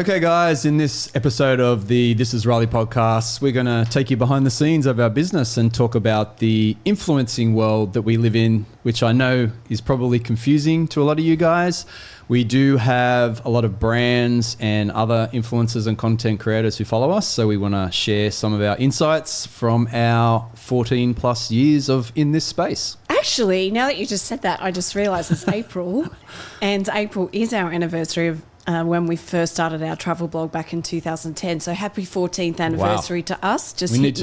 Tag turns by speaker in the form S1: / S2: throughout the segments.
S1: Okay, guys, in this episode of the This is Raleigh podcast, we're going to take you behind the scenes of our business and talk about the influencing world that we live in, which I know is probably confusing to a lot of you guys. We do have a lot of brands and other influencers and content creators who follow us, so we want to share some of our insights from our 14 plus years of in this space.
S2: Actually, now that you just said that, I just realised it's April, and April is our anniversary of when we first started our travel blog back in 2010. So happy 14th anniversary to us. Just hit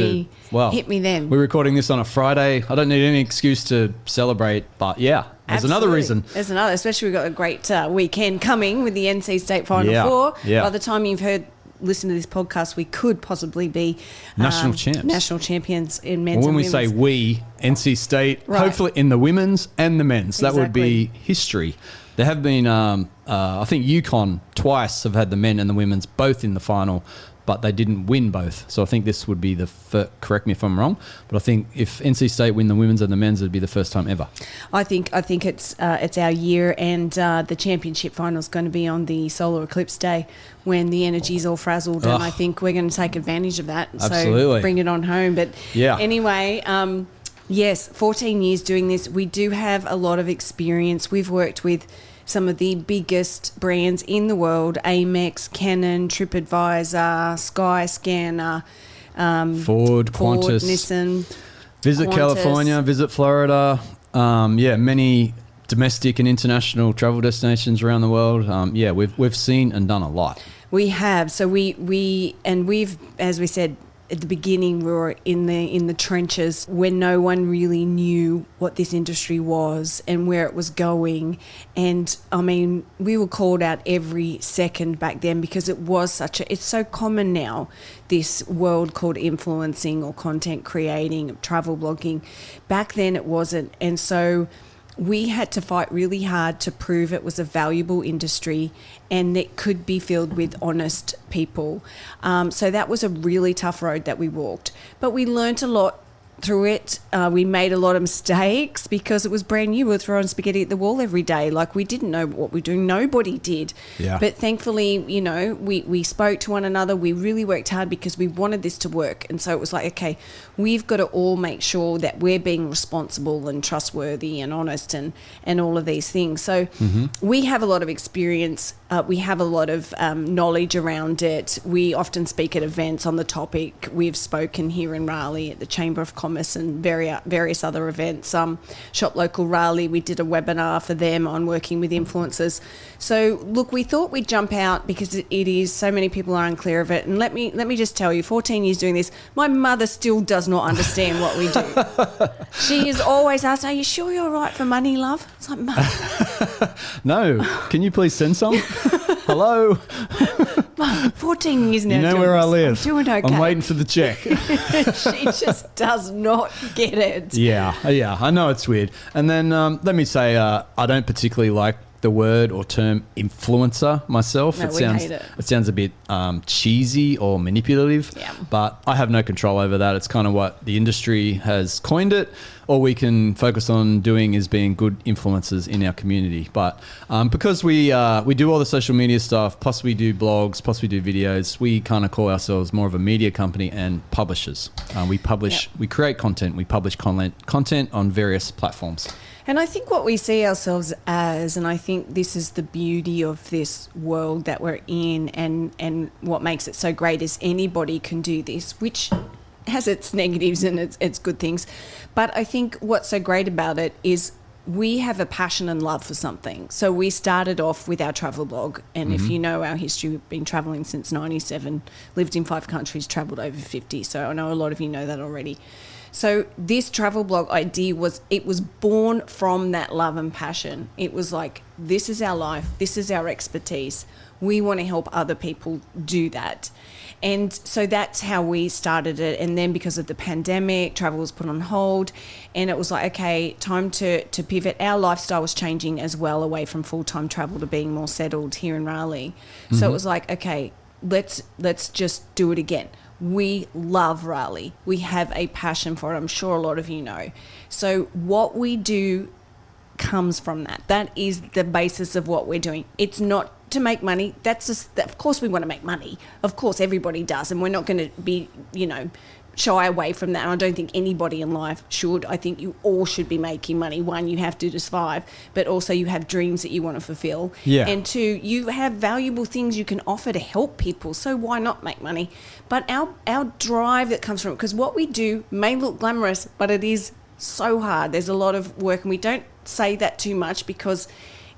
S2: me then.
S1: We're recording this on a Friday. I don't need any excuse to celebrate, but yeah, there's another reason.
S2: There's another, especially we've got a great weekend coming with the NC State Final Four.
S1: Yeah.
S2: By the time you've listened to this podcast, we could possibly be
S1: national
S2: champions in men's
S1: when
S2: and
S1: we
S2: women's.
S1: say we, NC State,
S2: Right.
S1: hopefully in the women's and the men's. That would be history. There have been, I think UConn twice have had the men and the women's both in the final, but they didn't win both. So I think this would be correct me if I'm wrong, but I think if NC State win the women's and the men's, it'd be the first time ever.
S2: I think it's our year, and the championship final is going to be on the solar eclipse day when the energy's all frazzled, and I think we're going to take advantage of that.
S1: Absolutely.
S2: So bring it on home. But anyway, yes, 14 years doing this. We do have a lot of experience. We've worked with some of the biggest brands in the world: Amex, Canon, TripAdvisor, Skyscanner,
S1: Ford, Qantas,
S2: Nissan,
S1: Visit
S2: Qantas.
S1: California, Visit Florida. Many domestic and international travel destinations around the world. We've seen and done a lot.
S2: We have. So we've, as we said at the beginning, we were in the trenches when no one really knew what this industry was and where it was going. And I mean, we were called out every second back then because it was it's so common now, this world called influencing or content creating, travel blogging. Back then it wasn't. And so we had to fight really hard to prove it was a valuable industry and it could be filled with honest people. So that was a really tough road that we walked. But we learnt a lot through it. We made a lot of mistakes because it was brand new. We were throwing spaghetti at the wall every day. Like, we didn't know what we were doing. Nobody did.
S1: Yeah.
S2: But thankfully, we spoke to one another. We really worked hard because we wanted this to work. And so it was like, okay, we've got to all make sure that we're being responsible and trustworthy and honest and all of these things. So we have a lot of experience. We have a lot of knowledge around it. We often speak at events on the topic. We've spoken here in Raleigh at the Chamber of Commerce and various other events. Shop Local Raleigh, we did a webinar for them on working with influencers. So look, we thought we'd jump out because it is, so many people are unclear of it. And let me just tell you, 14 years doing this, my mother still does not understand what we do. She is always asked, "Are you sure you're right for money, love?" It's like, Mum.
S1: No, can you please send some? Hello?
S2: Mum, 14 years now.
S1: You know where I live.
S2: I'm doing okay.
S1: I'm waiting for the check.
S2: She just does not get it.
S1: Yeah, I know it's weird. And then let me say, I don't particularly like the word or term influencer myself.
S2: No, we hate it.
S1: It sounds a bit cheesy or manipulative, but I have no control over that. It's kind of what the industry has coined it. All we can focus on doing is being good influencers in our community. But because we do all the social media stuff, plus we do blogs, plus we do videos, we kind of call ourselves more of a media company and publishers. We create content, we publish content on various platforms.
S2: And I think what we see ourselves as, and I think this is the beauty of this world that we're in, and what makes it so great is anybody can do this, which has its negatives and its good things. But I think what's so great about it is we have a passion and love for something. So we started off with our travel blog, and if you know our history, we've been traveling since 97, lived in 5 countries, traveled over 50. So I know a lot of you know that already. So this travel blog idea was born from that love and passion. It was like, this is our life, this is our expertise. We want to help other people do that. And so that's how we started it. And then because of the pandemic, travel was put on hold, and it was like, okay, time to pivot. Our lifestyle was changing as well, away from full-time travel to being more settled here in Raleigh. So it was like, okay, let's just do it again. We love Raleigh. We have a passion for it. I'm sure a lot of you know. So what we do comes from that. That is the basis of what we're doing. It's not to make money. That's just, of course we want to make money. Of course everybody does, and we're not going to be, shy away from that. And I don't think anybody in life should. I think you all should be making money. One, you have to survive, but also you have dreams that you want to fulfill.
S1: Yeah.
S2: And two, you have valuable things you can offer to help people. So why not make money? But our drive that comes from it, because what we do may look glamorous, but it is so hard. There's a lot of work, and we don't say that too much because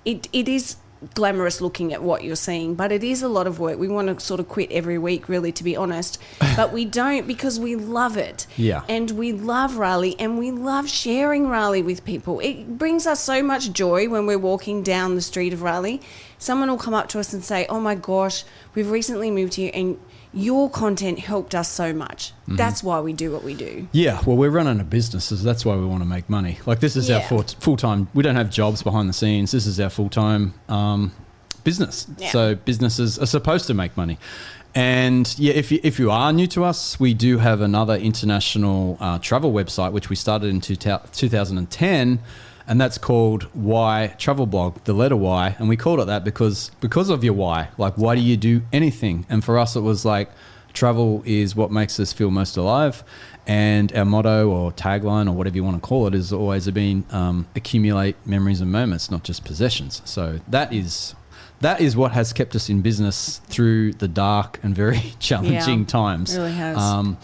S2: it is glamorous looking at what you're seeing, but it is a lot of work. We want to sort of quit every week, really, to be honest, but we don't, because we love it.
S1: Yeah.
S2: And we love Raleigh, and we love sharing Raleigh with people. It brings us so much joy when we're walking down the street of Raleigh. Someone will come up to us and say, oh my gosh, we've recently moved here and your content helped us so much. That's why we do what we do.
S1: Yeah, well, we're running a business, so that's why we want to make money. Like, this is our full-time. We don't have jobs behind the scenes. This is our full-time business. Yeah. So businesses are supposed to make money. And yeah, if you are new to us, we do have another international travel website, which we started in 2010. And that's called Why Travel Blog, the letter Y. And we called it that because of your why. Like, why do you do anything? And for us, it was like, travel is what makes us feel most alive. And our motto or tagline or whatever you want to call it has always been accumulate memories and moments, not just possessions. So that is what has kept us in business through the dark and very challenging times.
S2: It really has.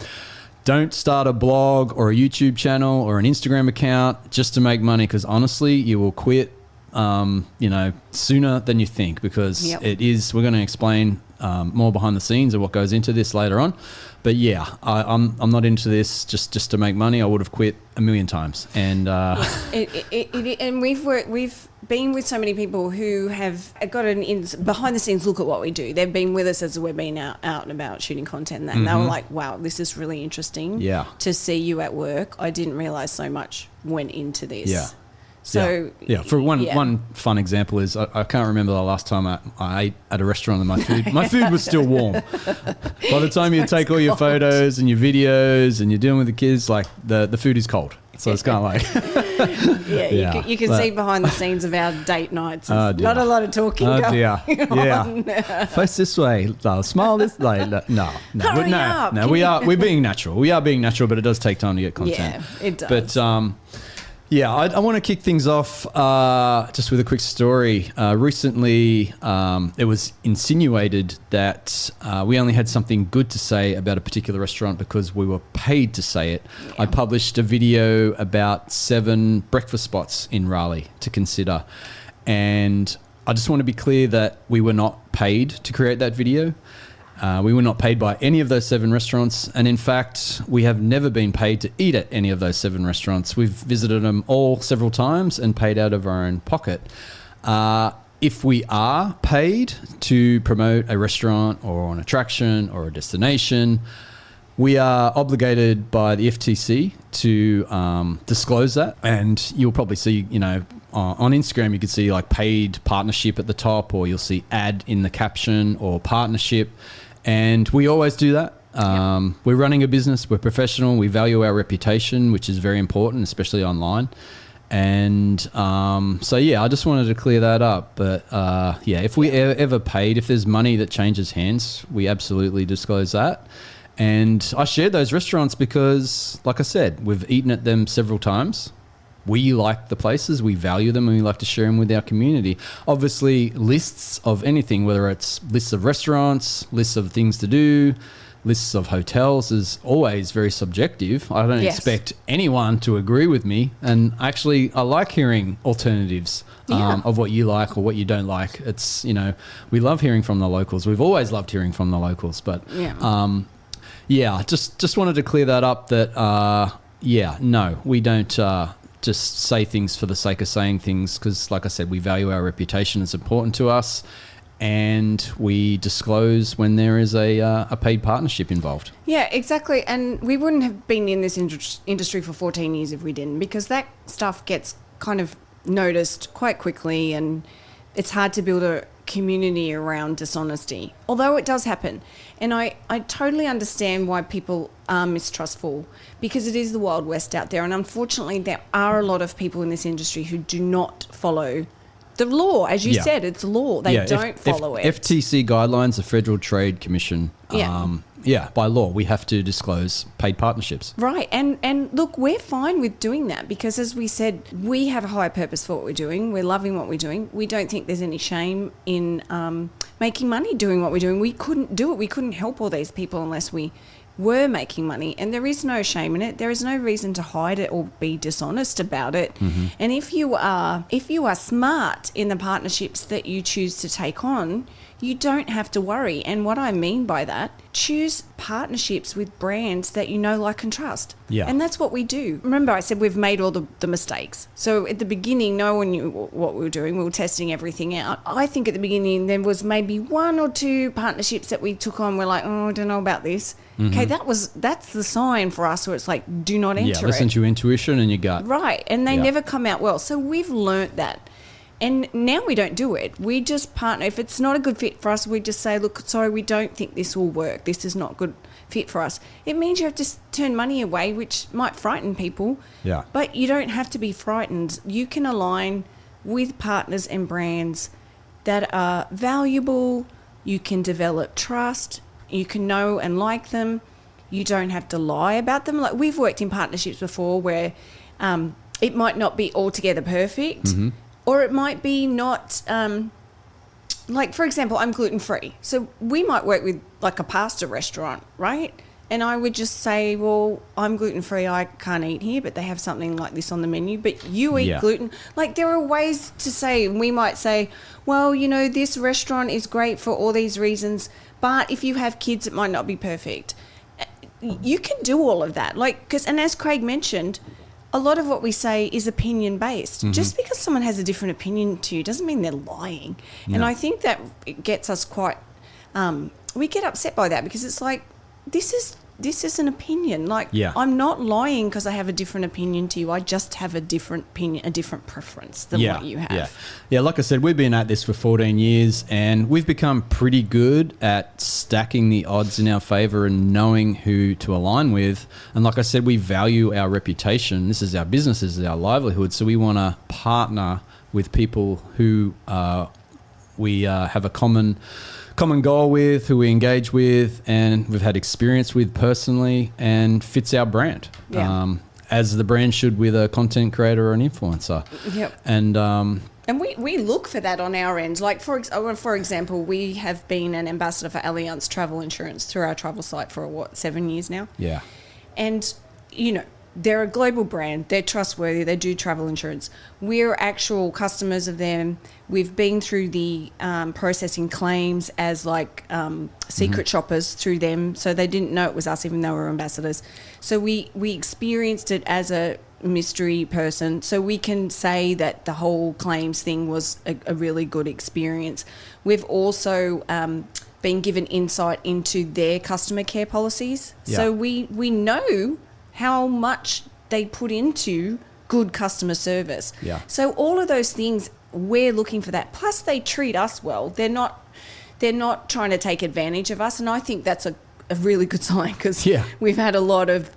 S1: Don't start a blog or a YouTube channel or an Instagram account just to make money, because honestly, you will quit, sooner than you think, because we're going to explain more behind the scenes of what goes into this later on. But yeah, I'm not into this just to make money. I would have quit a million times. And
S2: and we've been with so many people who have got an behind the scenes look at what we do. They've been with us as we've been out and about shooting content, and they were like, wow, this is really interesting to see you at work. I didn't realize so much went into this.
S1: Yeah.
S2: So
S1: for one fun example is I can't remember the last time I ate at a restaurant and my food was still warm. By the time you take all your photos and your videos and you're dealing with the kids, like the food is cold. So it's kind of like
S2: you can see behind the scenes of our date nights. Not a lot of talking going on.
S1: Face this way, smile this way. No. We're being natural. We are being natural, but it does take time to get content.
S2: Yeah, it does.
S1: But I want to kick things off just with a quick story. Recently, it was insinuated that we only had something good to say about a particular restaurant because we were paid to say it. Yeah. I published a video about 7 breakfast spots in Raleigh to consider. And I just want to be clear that we were not paid to create that video. We were not paid by any of those 7 restaurants. And in fact, we have never been paid to eat at any of those 7 restaurants. We've visited them all several times and paid out of our own pocket. If we are paid to promote a restaurant or an attraction or a destination, we are obligated by the FTC to disclose that. And you'll probably see, on Instagram, you can see like paid partnership at the top, or you'll see ad in the caption or partnership. And we always do that. We're running a business. We're professional. We value our reputation, which is very important, especially online. And I just wanted to clear that up. But if we ever paid, if there's money that changes hands, we absolutely disclose that. And I shared those restaurants because, like I said, we've eaten at them several times. We like the places, we value them, and we like to share them with our community. Obviously, lists of anything, whether it's lists of restaurants, lists of things to do, lists of hotels, is always very subjective. I don't expect anyone to agree with me. And actually, I like hearing alternatives of what you like or what you don't like. It's, we love hearing from the locals. We've always loved hearing from the locals. But just wanted to clear that up that, no, we don't just say things for the sake of saying things, because like I said, we value our reputation. It's important to us, and we disclose when there is a paid partnership involved.
S2: Yeah, exactly. And we wouldn't have been in this industry for 14 years if we didn't, because that stuff gets kind of noticed quite quickly, and it's hard to build a community around dishonesty, although it does happen. And I totally understand why people are mistrustful, because it is the Wild West out there. And unfortunately, there are a lot of people in this industry who do not follow the law, as you
S1: Yeah.
S2: said, it's law. They don't follow it.
S1: FTC guidelines, the Federal Trade Commission. By law, we have to disclose paid partnerships.
S2: Right. And look, we're fine with doing that because, as we said, we have a higher purpose for what we're doing. We're loving what we're doing. We don't think there's any shame in making money doing what we're doing. We couldn't do it. We couldn't help all these people unless we were making money, and there is no shame in it. There is no reason to hide it or be dishonest about it.
S1: Mm-hmm.
S2: And if you are smart in the partnerships that you choose to take on, you don't have to worry. And what I mean by that, choose partnerships with brands that you know, like, and trust.
S1: Yeah.
S2: And that's what we do. Remember, I said we've made all the mistakes. So at the beginning, no one knew what we were doing. We were testing everything out. I think at the beginning there was maybe 1 or 2 partnerships that we took on. We're like, oh, I don't know about this. Mm-hmm. Okay, that's the sign for us where it's like, do not enter it.
S1: Yeah, listen to your intuition and your gut.
S2: Right, and they never come out well. So we've learnt that. And now we don't do it. We just partner. If it's not a good fit for us, we just say, look, sorry, we don't think this will work. This is not good fit for us. It means you have to turn money away, which might frighten people.
S1: Yeah.
S2: But you don't have to be frightened. You can align with partners and brands that are valuable. You can develop trust. You can know and like them. You don't have to lie about them. Like, we've worked in partnerships before where it might not be altogether perfect. Mm-hmm. Or it might be not, like, for example, I'm gluten-free. So we might work with, like, a pasta restaurant, right? And I would just say, well, I'm gluten-free, I can't eat here, but they have something like this on the menu, but you eat gluten. Like, there are ways to say, we might say, well, you know, this restaurant is great for all these reasons, but if you have kids, it might not be perfect. You can do all of that. Like, and as Craig mentioned, a lot of what we say is opinion-based. Mm-hmm. Just because someone has a different opinion to you doesn't mean they're lying. No. And I think that it gets us quite... we get upset by that because it's like, this is an opinion. Like, I'm not lying because I have a different opinion to you. I just have a different opinion, a different preference than what you have.
S1: Yeah, like I said, we've been at this for 14 years and we've become pretty good at stacking the odds in our favour and knowing who to align with. And like I said, we value our reputation. This is our business, this is our livelihood. So we want to partner with people who we have a common goal with, who we engage with, and we've had experience with personally, and fits our brand, as the brand should with a content creator or an influencer.
S2: Yep.
S1: And
S2: we look for that on our end. Like, for example, we have been an ambassador for Allianz Travel Insurance through our travel site for, 7 years now?
S1: Yeah.
S2: And, you know, they're a global brand. They're trustworthy. They do travel insurance. We're actual customers of them. We've been through the processing claims as secret shoppers through them. So they didn't know it was us even though we were ambassadors. So we experienced it as a mystery person. So we can say that the whole claims thing was a really good experience. We've also been given insight into their customer care policies. Yeah. So we know how much they put into good customer service.
S1: Yeah.
S2: So all of those things, we're looking for that. Plus, they treat us well. They're not trying to take advantage of us, and I think that's a really good sign because we've had a lot of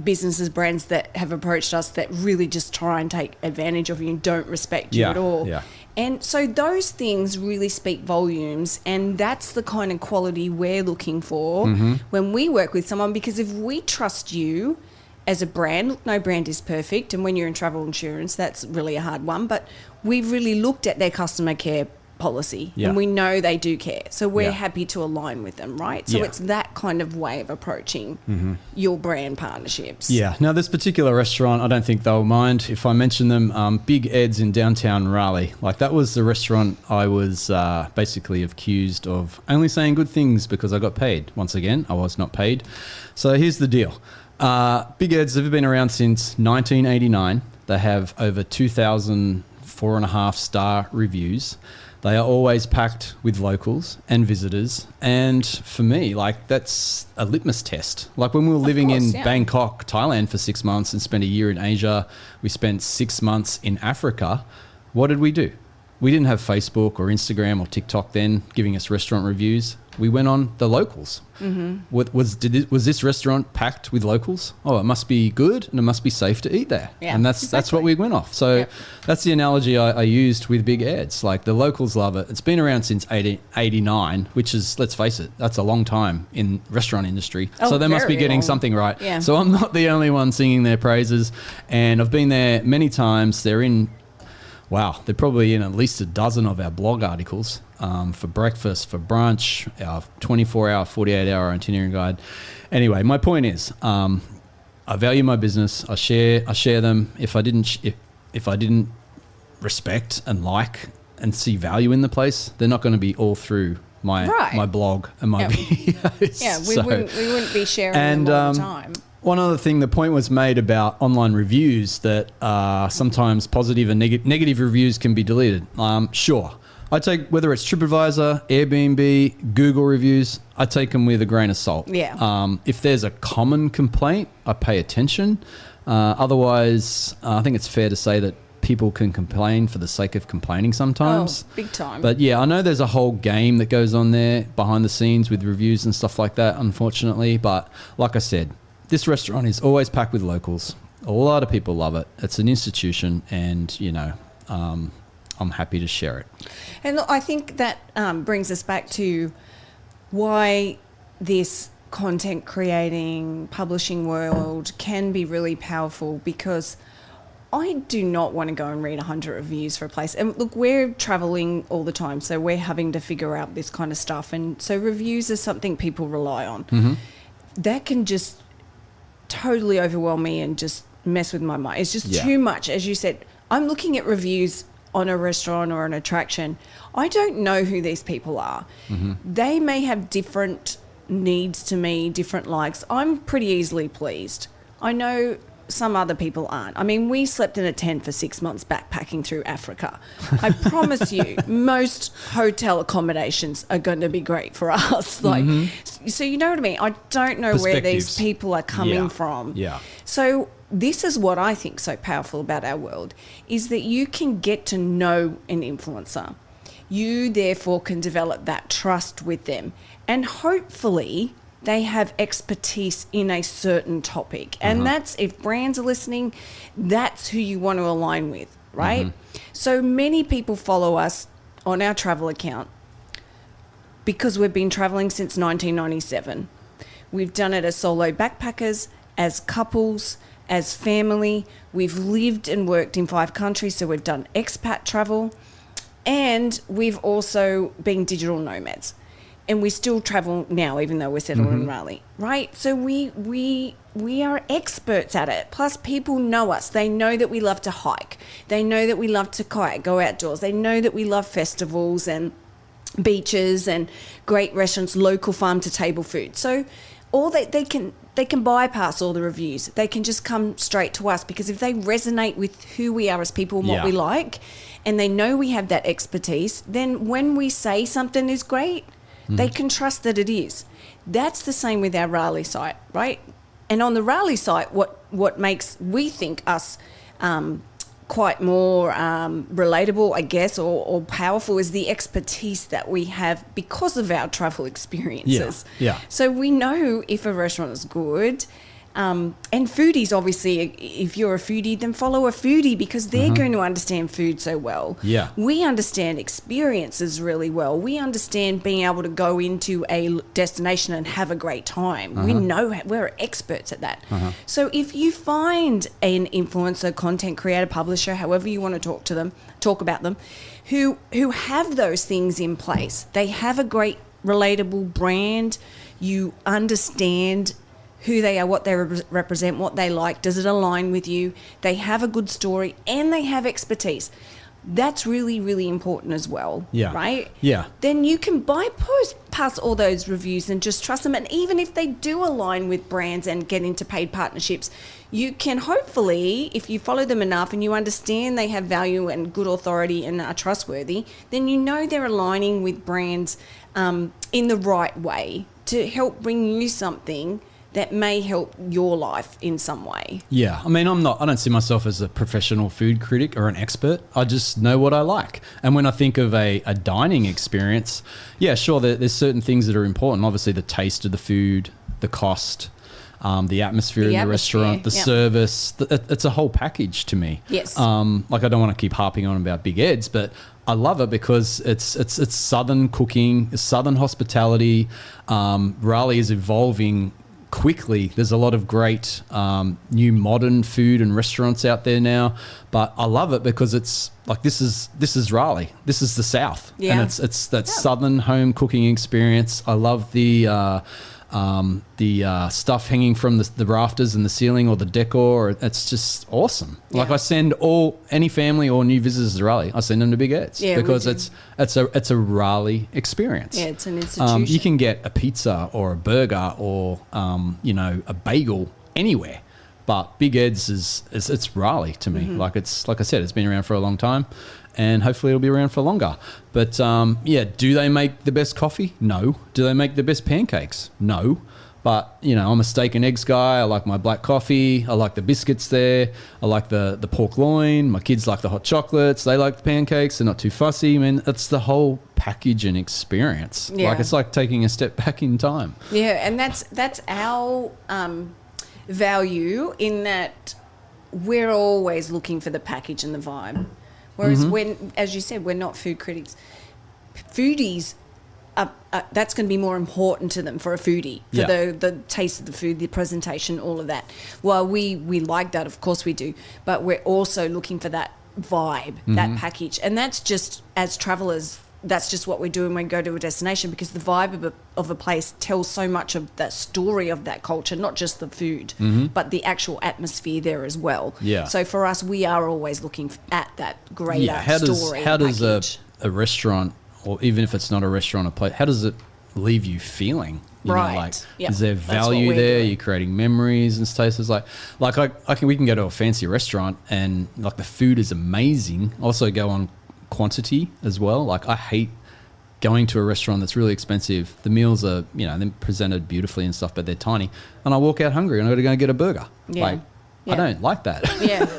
S2: businesses, brands that have approached us that really just try and take advantage of you and don't respect you at all.
S1: Yeah.
S2: And so those things really speak volumes, and that's the kind of quality we're looking for when we work with someone, because if we trust you as a brand, look, no brand is perfect, and when you're in travel insurance, that's really a hard one, but we've really looked at their customer care policy and we know they do care. So we're happy to align with them, right? So it's that kind of way of approaching your brand partnerships.
S1: Yeah. Now, this particular restaurant, I don't think they'll mind if I mention them. Big Ed's in downtown Raleigh. Like, that was the restaurant I was basically accused of only saying good things because I got paid. Once again, I was not paid. So here's the deal. Big Ed's have been around since 1989. They have over 2,000 4.5-star reviews. They are always packed with locals and visitors. And for me, like, that's a litmus test. Like, when we were living in Bangkok, Thailand for 6 months and spent a year in Asia, we spent 6 months in Africa. What did we do? We didn't have Facebook or Instagram or TikTok then giving us restaurant reviews. we went on the locals. Was this restaurant packed with locals? Oh, it must be good and it must be safe to eat there.
S2: Yeah,
S1: and that's what we went off. So that's the analogy I used with Big Ed's. Like, the locals love it. It's been around since 1889, which is, let's face it, that's a long time in restaurant industry. So they must be getting something right.
S2: Yeah.
S1: So I'm not the only one singing their praises. And I've been there many times. They're probably in at least a dozen of our blog articles, for breakfast, for brunch, our 24-hour, 48-hour itinerary guide. Anyway, my point is, I value my business. I share them. If I didn't respect and like and see value in the place, they're not going to be all through my blog and my videos.
S2: Yeah, we wouldn't be sharing them all the time.
S1: One other thing, the point was made about online reviews, that sometimes positive and negative reviews can be deleted. Sure. I take, whether it's TripAdvisor, Airbnb, Google reviews, I take them with a grain of salt.
S2: Yeah.
S1: If there's a common complaint, I pay attention. Otherwise, I think it's fair to say that people can complain for the sake of complaining sometimes.
S2: Oh, big time.
S1: But yeah, I know there's a whole game that goes on there behind the scenes with reviews and stuff like that, unfortunately. But like I said, this restaurant is always packed with locals. A lot of people love it. It's an institution, and, I'm happy to share it.
S2: And look, I think that brings us back to why this content creating, publishing world can be really powerful, because I do not want to go and read 100 reviews for a place. And look, we're traveling all the time, so we're having to figure out this kind of stuff. And so reviews is something people rely on. Mm-hmm. That can just totally overwhelm me and just mess with my mind. It's just too much. As you said, I'm looking at reviews on a restaurant or an attraction. I don't know who these people are. Mm-hmm. They may have different needs to me, different likes. I'm pretty easily pleased. I know some other people aren't. I mean, we slept in a tent for 6 months backpacking through Africa. I promise you, most hotel accommodations are going to be great for us. Like, so you know what I mean? I don't know where these people are coming from.
S1: Yeah.
S2: So this is what I think so powerful about our world, is that you can get to know an influencer. You therefore can develop that trust with them, and hopefully they have expertise in a certain topic. And that's, if brands are listening, that's who you want to align with, right? So many people follow us on our travel account because we've been traveling since 1997. We've done it as solo backpackers, as couples, as family. We've lived and worked in 5 countries, so we've done expat travel. And we've also been digital nomads. And we still travel now, even though we're settled in Raleigh, right? So we are experts at it. Plus, people know us. They know that we love to hike. They know that we love to kayak, go outdoors. They know that we love festivals and beaches and great restaurants, local farm to table food. So all they can bypass all the reviews. They can just come straight to us, because if they resonate with who we are as people and what we like, and they know we have that expertise, then when we say something is great, they can trust that it is. That's the same with our Raleigh site, right? And on the Raleigh site, what makes we think us quite more relatable, I guess, or powerful, is the expertise that we have because of our travel experiences.
S1: Yeah.
S2: So we know if a restaurant is good. And foodies, obviously, if you're a foodie, then follow a foodie, because they're going to understand food so well.
S1: Yeah.
S2: We understand experiences really well. We understand being able to go into a destination and have a great time. We know, we're experts at that. So if you find an influencer, content creator, publisher, however you want to talk about them, who have those things in place, they have a great relatable brand, you understand who they are, what they represent, what they like, does it align with you, they have a good story, and they have expertise. That's really, really important as well, right?
S1: Yeah.
S2: Then you can bypass all those reviews and just trust them. And even if they do align with brands and get into paid partnerships, you can hopefully, if you follow them enough and you understand they have value and good authority and are trustworthy, then you know they're aligning with brands in the right way to help bring you something that may help your life in some way.
S1: Yeah, I mean, I don't see myself as a professional food critic or an expert. I just know what I like. And when I think of a dining experience, yeah, sure, there's certain things that are important. Obviously, the taste of the food, the cost, the atmosphere in the restaurant, the service. It's a whole package to me.
S2: Yes.
S1: Like, I don't want to keep harping on about Big Ed's, but I love it because it's Southern cooking, Southern hospitality. Raleigh is evolving quickly. There's a lot of great new modern food and restaurants out there now, but I love it because it's like this is Raleigh. This is the South, and it's that Southern home cooking experience. I love the stuff hanging from the rafters and the ceiling, or the decor. It's just awesome. Like, I send any family or new visitors to Raleigh, I send them to Big Ed's because it's a Raleigh experience.
S2: Yeah, it's an institution.
S1: You can get a pizza or a burger or a bagel anywhere, but Big Ed's it's Raleigh to me. Like I said, it's been around for a long time, and hopefully it'll be around for longer. But do they make the best coffee? No. Do they make the best pancakes? No. But, I'm a steak and eggs guy. I like my black coffee. I like the biscuits there. I like the pork loin. My kids like the hot chocolates. They like the pancakes. They're not too fussy. I mean, it's the whole package and experience.
S2: Yeah.
S1: Like, it's like taking a step back in time.
S2: Yeah, and that's our value, in that we're always looking for the package and the vibe. Whereas when, as you said, we're not food critics. Foodies, that's going to be more important to them, for a foodie, for the taste of the food, the presentation, all of that. Well, we like that, of course we do, but we're also looking for that vibe, that package. And that's just, as travellers, that's just what we do when we go to a destination, because the vibe of a place tells so much of that story of that culture, not just the food, but the actual atmosphere there as well.
S1: Yeah.
S2: So for us, we are always looking at that greater story.
S1: How does
S2: package.
S1: a restaurant, or even if it's not a restaurant, a place, how does it leave you feeling? Is there value there? You're creating memories and spaces. We can go to a fancy restaurant and like the food is amazing. Also go on quantity as well. Like, I hate going to a restaurant that's really expensive. The meals are, they're presented beautifully and stuff, but they're tiny. And I walk out hungry and I got to go and get a burger. I don't like that.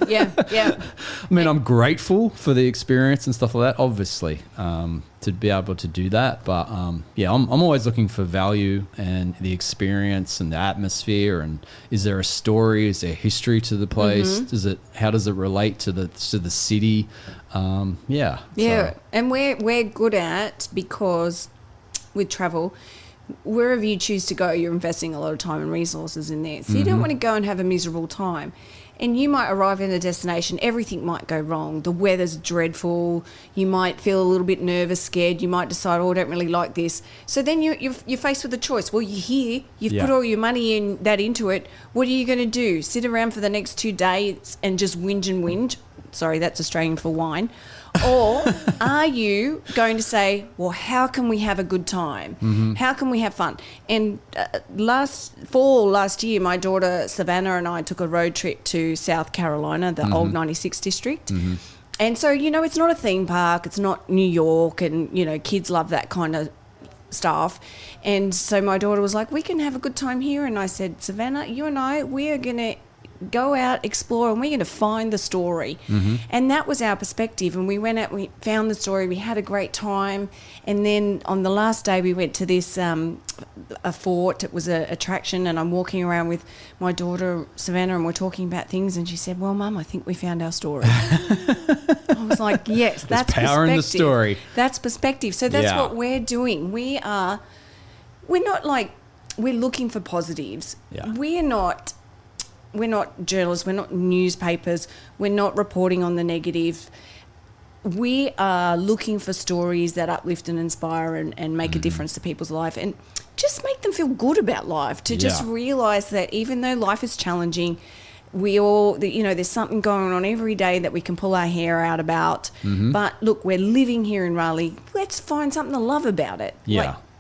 S2: Yeah.
S1: I mean, I'm grateful for the experience and stuff like that, obviously, to be able to do that. But I'm always looking for value and the experience and the atmosphere. And is there a story? Is there history to the place? How does it relate to the city?
S2: Yeah.
S1: So.
S2: And we're good at, because with travel, wherever you choose to go, you're investing a lot of time and resources in there. So you don't want to go and have a miserable time. And you might arrive in a destination, everything might go wrong. The weather's dreadful. You might feel a little bit nervous, scared. You might decide, I don't really like this. So then you're faced with a choice. Well, you're here. You've put all your money into it. What are you going to do? Sit around for the next 2 days and just whinge and whinge? Sorry, that's Australian for wine. Or are you going to say, well, how can we have a good time? How can we have fun? And last year, my daughter Savannah and I took a road trip to South Carolina, the old 96 district. And so, it's not a theme park. It's not New York. And, kids love that kind of stuff. And so my daughter was like, we can have a good time here. And I said, Savannah, you and I, we are going to go out, explore, and we're going to find the story. And that was our perspective. And we went out, we found the story, we had a great time. And then on the last day, we went to this a fort. It was an attraction, and I'm walking around with my daughter Savannah, and we're talking about things, and she said, well, Mum, I think we found our story. I was like, yes, that's
S1: power in the story.
S2: That's perspective. So that's what we're doing. We're looking for positives. We're not journalists, we're not newspapers, we're not reporting on the negative. We are looking for stories that uplift and inspire and make a difference to people's life, and just make them feel good about life, to just realise that even though life is challenging, there's something going on every day that we can pull our hair out about. But look, we're living here in Raleigh, let's find something to love about it.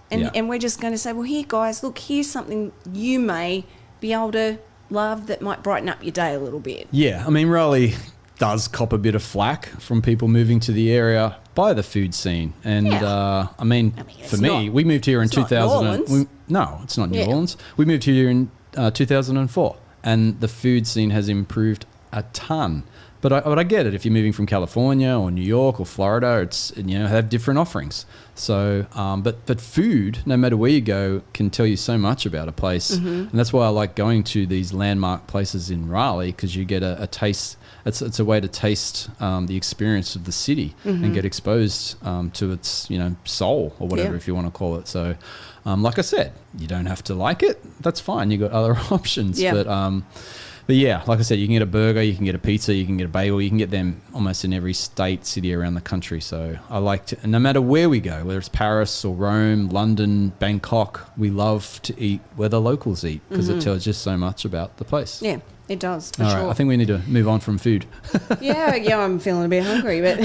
S2: And we're just going to say, well, here, guys, look, here's something you may be able to love that might brighten up your day a little bit.
S1: Yeah, I mean, Raleigh does cop a bit of flack from people moving to the area by the food scene. And, for me, we moved here in 2000. No, it's not New Orleans. We moved here in 2004, and the food scene has improved a ton. But I get it. If you're moving from California or New York or Florida, it's, you know, have different offerings. So, but food, no matter where you go, can tell you so much about a place, and that's why I like going to these landmark places in Raleigh, because you get a taste. It's a way to taste the experience of the city and get exposed to its, you know, soul or whatever, if you want to call it. So, like I said, you don't have to like it. That's fine. You got other options. But yeah, like I said, you can get a burger, you can get a pizza, you can get a bagel, you can get them almost in every state, city around the country. So I like to, and no matter where we go, whether it's Paris or Rome, London, Bangkok, we love to eat where the locals eat, because it tells just so much about the place.
S2: Yeah, it does, for
S1: All
S2: sure.
S1: right, I think we need to move on from food.
S2: yeah, I'm feeling a bit hungry, but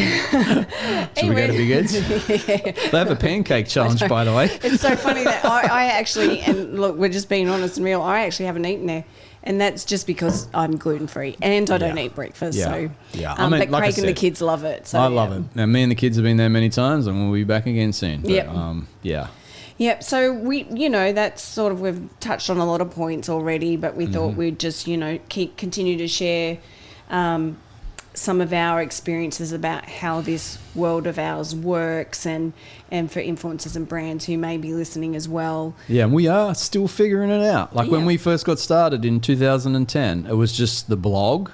S1: Should we go to Big Ed's? They have a pancake challenge, by the way.
S2: It's so funny that I actually, and look, we're just being honest and real, I actually haven't eaten there. And that's just because I'm gluten-free and I don't eat breakfast. So,
S1: I mean,
S2: but
S1: like
S2: Craig
S1: I said,
S2: and the kids love it. So,
S1: I love it. Now, me and the kids have been there many times, and we'll be back again soon. But,
S2: Yep. So we, you know, that's sort of, we've touched on a lot of points already, but we thought we'd just, you know, continue to share some of our experiences about how this world of ours works, and for influencers and brands who may be listening as well.
S1: Yeah, and we are still figuring it out. Like when we first got started in 2010, it was just the blog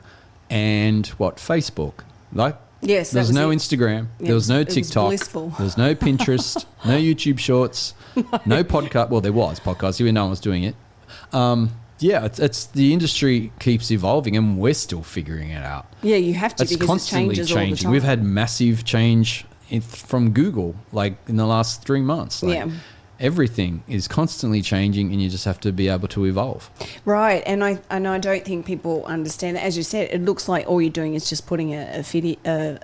S1: and Facebook. Like,
S2: yes,
S1: there was no Instagram, there was no TikTok, there was no Pinterest, no YouTube Shorts, no podcast. Well, there was podcasts, even no one was doing it. Yeah, it's the industry keeps evolving, and we're still figuring it out.
S2: Yeah, you have to,
S1: it's
S2: because
S1: constantly
S2: it changes
S1: changing.
S2: all the time.
S1: We've had massive change from Google, like in the last 3 months. Like, everything is constantly changing, and you just have to be able to evolve.
S2: Right, and I don't think people understand that. As you said, it looks like all you're doing is just putting a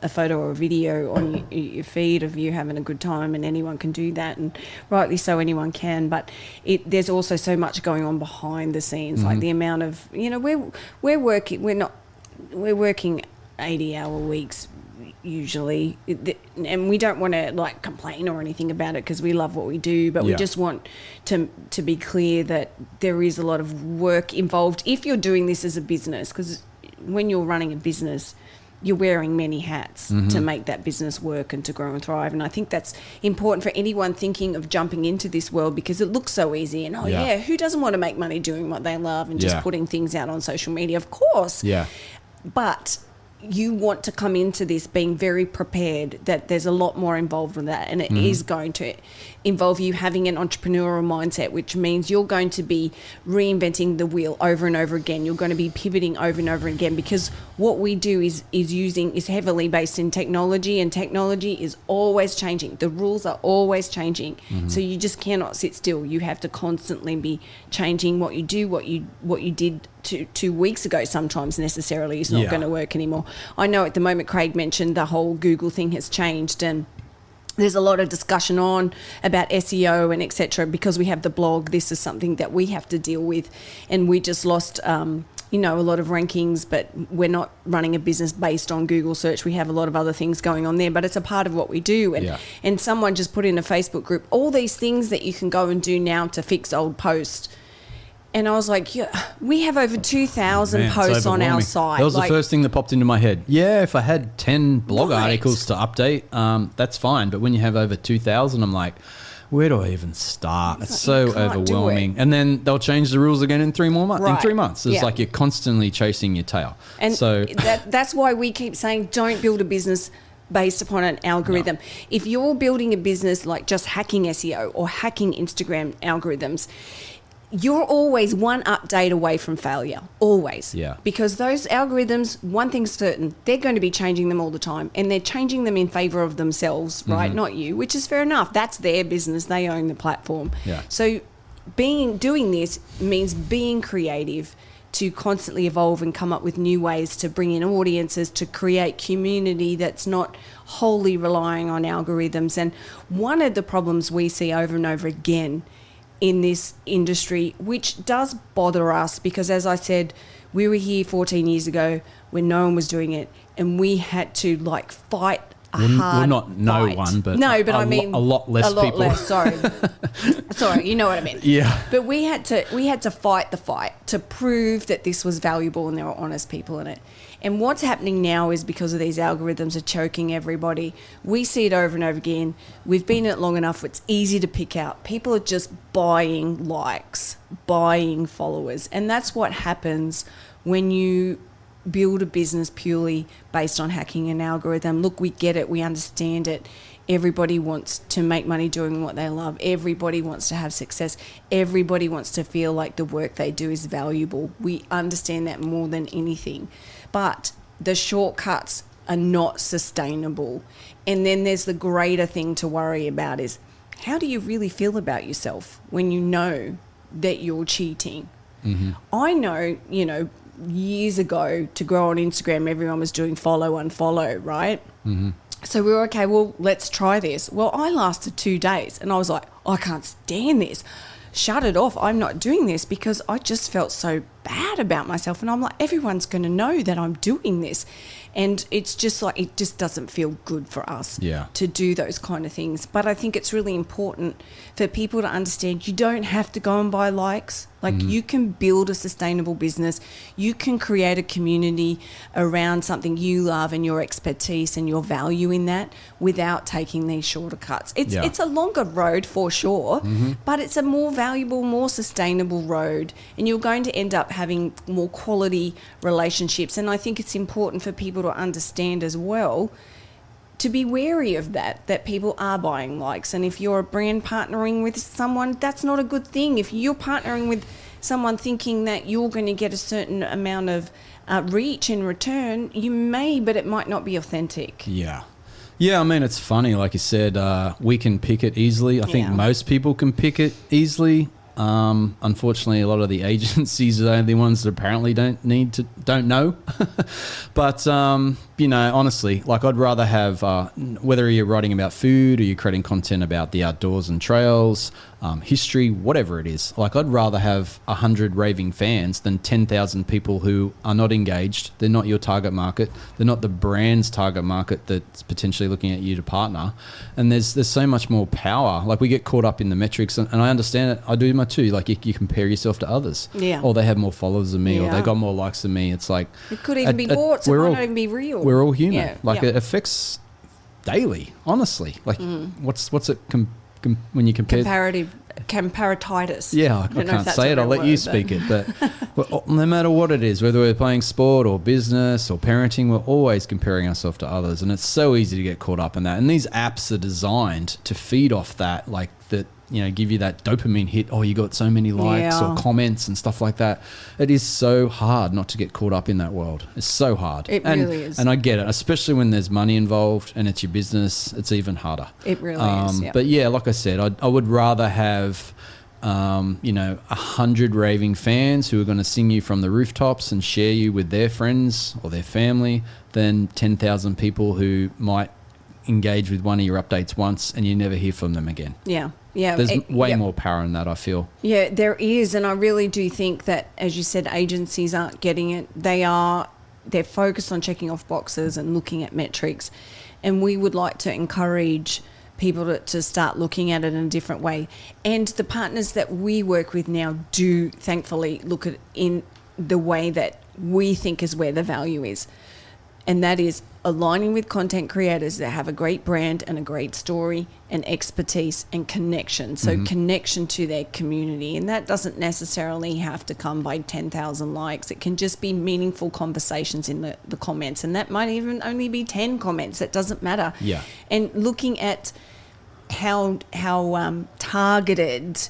S2: photo or a video on your feed of you having a good time, and anyone can do that, and rightly so, anyone can. But there's also so much going on behind the scenes, like the amount of, you know, we're working 80-hour weeks usually, and we don't want to like complain or anything about it, because we love what we do, but we just want to be clear that there is a lot of work involved if you're doing this as a business, because when you're running a business, you're wearing many hats to make that business work and to grow and thrive. And I think that's important for anyone thinking of jumping into this world, because it looks so easy, and who doesn't want to make money doing what they love and just putting things out on social media? Of course. But you want to come into this being very prepared that there's a lot more involved with that, and it is going to involve you having an entrepreneurial mindset, which means you're going to be reinventing the wheel over and over again. You're going to be pivoting over and over again, because what we do is heavily based in technology, and technology is always changing. The rules are always changing. So you just cannot sit still. You have to constantly be changing what you do. What you did 2 weeks ago sometimes necessarily is not going to work anymore. I know at the moment Craig mentioned the whole Google thing has changed, and there's a lot of discussion on about SEO and etc. Because we have the blog, this is something that we have to deal with, and we just lost a lot of rankings, but we're not running a business based on Google search. We have a lot of other things going on there, but it's a part of what we do. And someone just put in a Facebook group all these things that you can go and do now to fix old posts. And I was like, we have over 2,000 posts on our site.
S1: That was the first thing that popped into my head. Yeah, if I had 10 blog articles to update, that's fine. But when you have over 2,000, I'm like, where do I even start? It's so overwhelming. And then they'll change the rules again in 3 more months. In 3 months, it's like you're constantly chasing your tail.
S2: And so that's why we keep saying, don't build a business based upon an algorithm. If you're building a business like just hacking SEO or hacking Instagram algorithms, you're always one update away from failure, always. Because those algorithms, one thing's certain, they're going to be changing them all the time, and they're changing them in favor of themselves, right? Not you, which is fair enough. That's their business. They own the platform. So doing this means being creative to constantly evolve and come up with new ways to bring in audiences, to create community that's not wholly relying on algorithms. And one of the problems we see over and over again in this industry, which does bother us, because as I said, we were here 14 years ago when no one was doing it, and we had to fight hard
S1: not no
S2: fight.
S1: one, but
S2: no, but I mean
S1: a lot less people.
S2: Less, sorry. Sorry, you know what I mean.
S1: Yeah.
S2: But we had to fight the fight to prove that this was valuable and there were honest people in it. And what's happening now is because of these algorithms are choking everybody. We see it over and over again. We've been in it long enough. It's easy to pick out. People are just buying likes, buying followers. And that's what happens when you build a business purely based on hacking an algorithm. Look, we get it. We understand it. Everybody wants to make money doing what they love. Everybody wants to have success. Everybody wants to feel like the work they do is valuable. We understand that more than anything. But the shortcuts are not sustainable. And then there's the greater thing to worry about is, how do you really feel about yourself when you know that you're cheating? Mm-hmm. I know, years ago to grow on Instagram, everyone was doing follow, unfollow, right? Mm-hmm. So we were, okay, well, let's try this. Well, I lasted 2 days and I was like, I can't stand this. Shut it off. I'm not doing this, because I just felt so bad about myself. And I'm like, everyone's going to know that I'm doing this. And it's just like, it just doesn't feel good for us to do those kind of things. But I think it's really important for people to understand you don't have to go and buy likes. Like you can build a sustainable business. You can create a community around something you love and your expertise and your value in that without taking these shorter cuts. It's a longer road for sure, but it's a more valuable, more sustainable road. And you're going to end up having more quality relationships. And I think it's important for people to understand as well, to be wary of that people are buying likes. And if you're a brand partnering with someone, that's not a good thing. If you're partnering with someone thinking that you're going to get a certain amount of reach in return, you may, but it might not be authentic.
S1: Yeah. I mean, it's funny. Like you said, we can pick it easily. I think most people can pick it easily. Unfortunately, a lot of the agencies are the only ones that apparently don't know. But, honestly, like I'd rather have, whether you're writing about food or you're creating content about the outdoors and trails, history, whatever it is, like I'd rather have 100 raving fans than 10,000 people who are not engaged. They're not your target market. They're not the brand's target market that's potentially looking at you to partner. And there's so much more power. Like we get caught up in the metrics, and I understand it. I do my too. Like you compare yourself to others. Yeah. Or they have more followers than me, or they got more likes than me. It's like
S2: it could even be bots. It might not even be real.
S1: We're all human. It affects daily. Honestly, like what's it when you compare
S2: comparatitis.
S1: Yeah, I can't say it. I'll let you speak it. But no matter what it is, whether we're playing sport or business or parenting, we're always comparing ourselves to others, and it's so easy to get caught up in that. And these apps are designed to feed off that, like that. Give you that dopamine hit. Oh, you got so many likes or comments and stuff like that. It is so hard not to get caught up in that world. It's so hard.
S2: It really is.
S1: And I get it, especially when there's money involved and it's your business. It's even harder.
S2: It really is. Yeah.
S1: But yeah, like I said, I would rather have 100 raving fans who are going to sing you from the rooftops and share you with their friends or their family than 10,000 people who might engage with one of your updates once and you never hear from them again.
S2: Yeah.
S1: There's way more power in that, I feel.
S2: Yeah, there is. And I really do think that, as you said, agencies aren't getting it. They're focused on checking off boxes and looking at metrics. And we would like to encourage people to start looking at it in a different way. And the partners that we work with now do, thankfully, look at it in the way that we think is where the value is. And that is aligning with content creators that have a great brand and a great story and expertise and connection. So connection to their community. And that doesn't necessarily have to come by 10,000 likes. It can just be meaningful conversations in the comments. And that might even only be 10 comments. It doesn't matter.
S1: Yeah.
S2: And looking at how targeted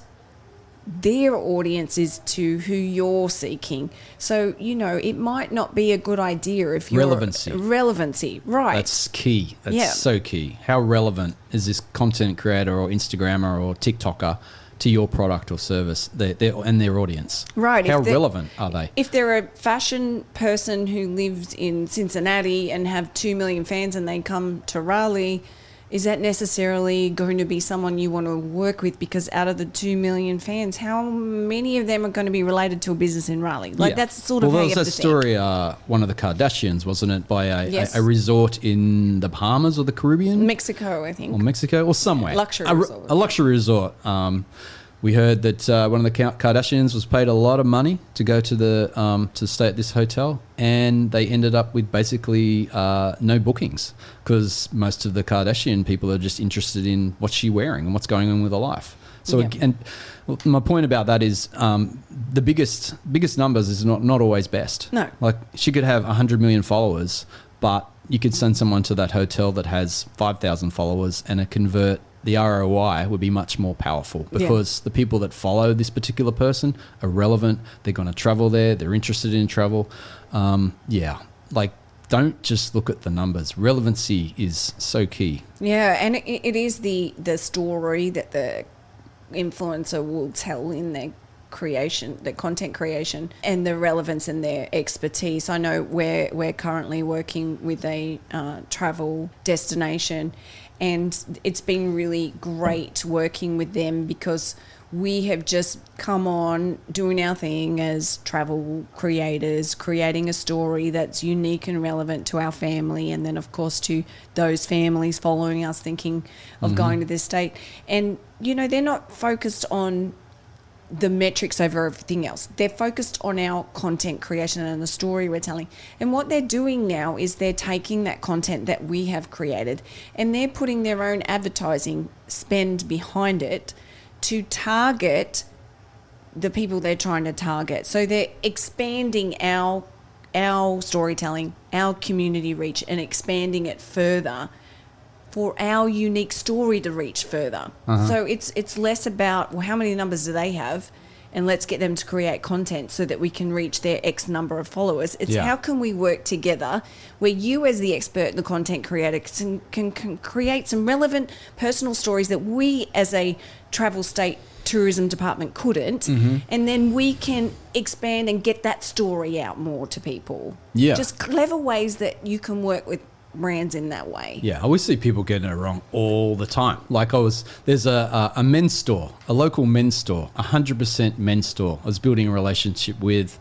S2: their audience is to who you're seeking. So, it might not be a good idea if you're... Relevancy, right.
S1: That's key. That's so key. How relevant is this content creator or Instagrammer or TikToker to your product or service and their audience?
S2: Right.
S1: How relevant are they?
S2: If they're a fashion person who lives in Cincinnati and have 2 million fans and they come to Raleigh, is that necessarily going to be someone you want to work with? Because out of the 2 million fans, how many of them are going to be related to a business in Raleigh? Like, that's sort of how you have to think.
S1: Well, there was that story, one of the Kardashians, wasn't it, by
S2: Yes.
S1: a resort in the Bahamas or the Caribbean?
S2: Mexico, I think.
S1: Or Mexico, or somewhere.
S2: Luxury resort.
S1: A luxury resort. We heard that one of the Kardashians was paid a lot of money to go to to stay at this hotel, and they ended up with basically no bookings because most of the Kardashian people are just interested in what's she wearing and what's going on with her life. So, and my point about that is the biggest numbers is not always best.
S2: No.
S1: Like, she could have 100 million followers, but you could send someone to that hotel that has 5,000 followers and the ROI would be much more powerful because the people that follow this particular person are relevant. They're going to travel there. They're interested in travel. Like, don't just look at the numbers. Relevancy is so key.
S2: Yeah, and it is the story that the influencer will tell in their creation, the content creation, and the relevance and their expertise. I know we're currently working with a travel destination, and it's been really great working with them because we have just come on doing our thing as travel creators, creating a story that's unique and relevant to our family, and then of course to those families following us thinking of going to this state. And they're not focused on the metrics over everything else. They're focused on our content creation and the story we're telling. And what they're doing now is they're taking that content that we have created and they're putting their own advertising spend behind it to target the people they're trying to target. So they're expanding our storytelling, our community reach, and expanding it further for our unique story to reach further. So it's less about, well, how many numbers do they have, and let's get them to create content so that we can reach their X number of followers. It's how can we work together where you as the expert, the content creator, can create some relevant personal stories that we as a travel state tourism department couldn't, and then we can expand and get that story out more to people. Just clever ways that you can work with brands in that way.
S1: I always see people getting it wrong all the time. Like there's a men's store, a local men's store, 100% men's store I was building a relationship with,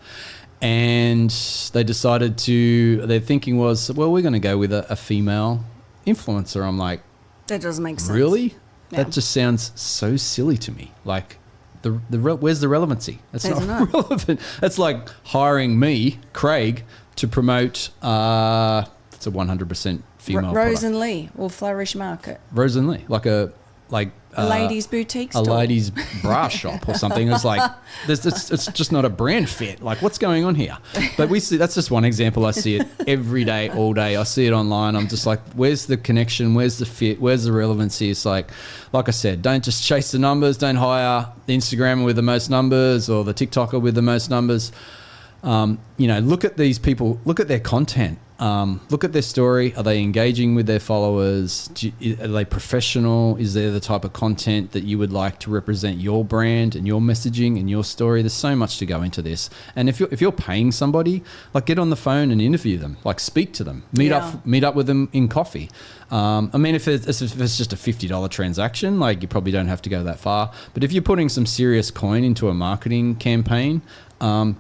S1: and they decided their thinking was, well, we're going to go with a female influencer. I'm like,
S2: that doesn't make sense.
S1: Really? That just sounds so silly to me. Like, where's the relevancy? That's not relevant. That's like hiring me, Craig, to promote it's a 100% female
S2: Rose
S1: product.
S2: and Lee or Flourish Market.
S1: Rose and Lee, like a
S2: ladies' boutique store.
S1: A ladies' bra shop or something. It's like, it's just not a brand fit. Like, what's going on here? But we see, that's just one example. I see it every day, all day. I see it online. I'm just like, where's the connection? Where's the fit? Where's the relevancy? It's like I said, don't just chase the numbers. Don't hire the Instagrammer with the most numbers or the TikToker with the most numbers. Look at these people, look at their content. Look at their story. Are they engaging with their followers? Are they professional? Is there the type of content that you would like to represent your brand and your messaging and your story? There's so much to go into this. And if you're paying somebody, like, get on the phone and interview them, like, speak to them, meet up with them in coffee. I mean, if it's just a $50 transaction, like, you probably don't have to go that far. But if you're putting some serious coin into a marketing campaign,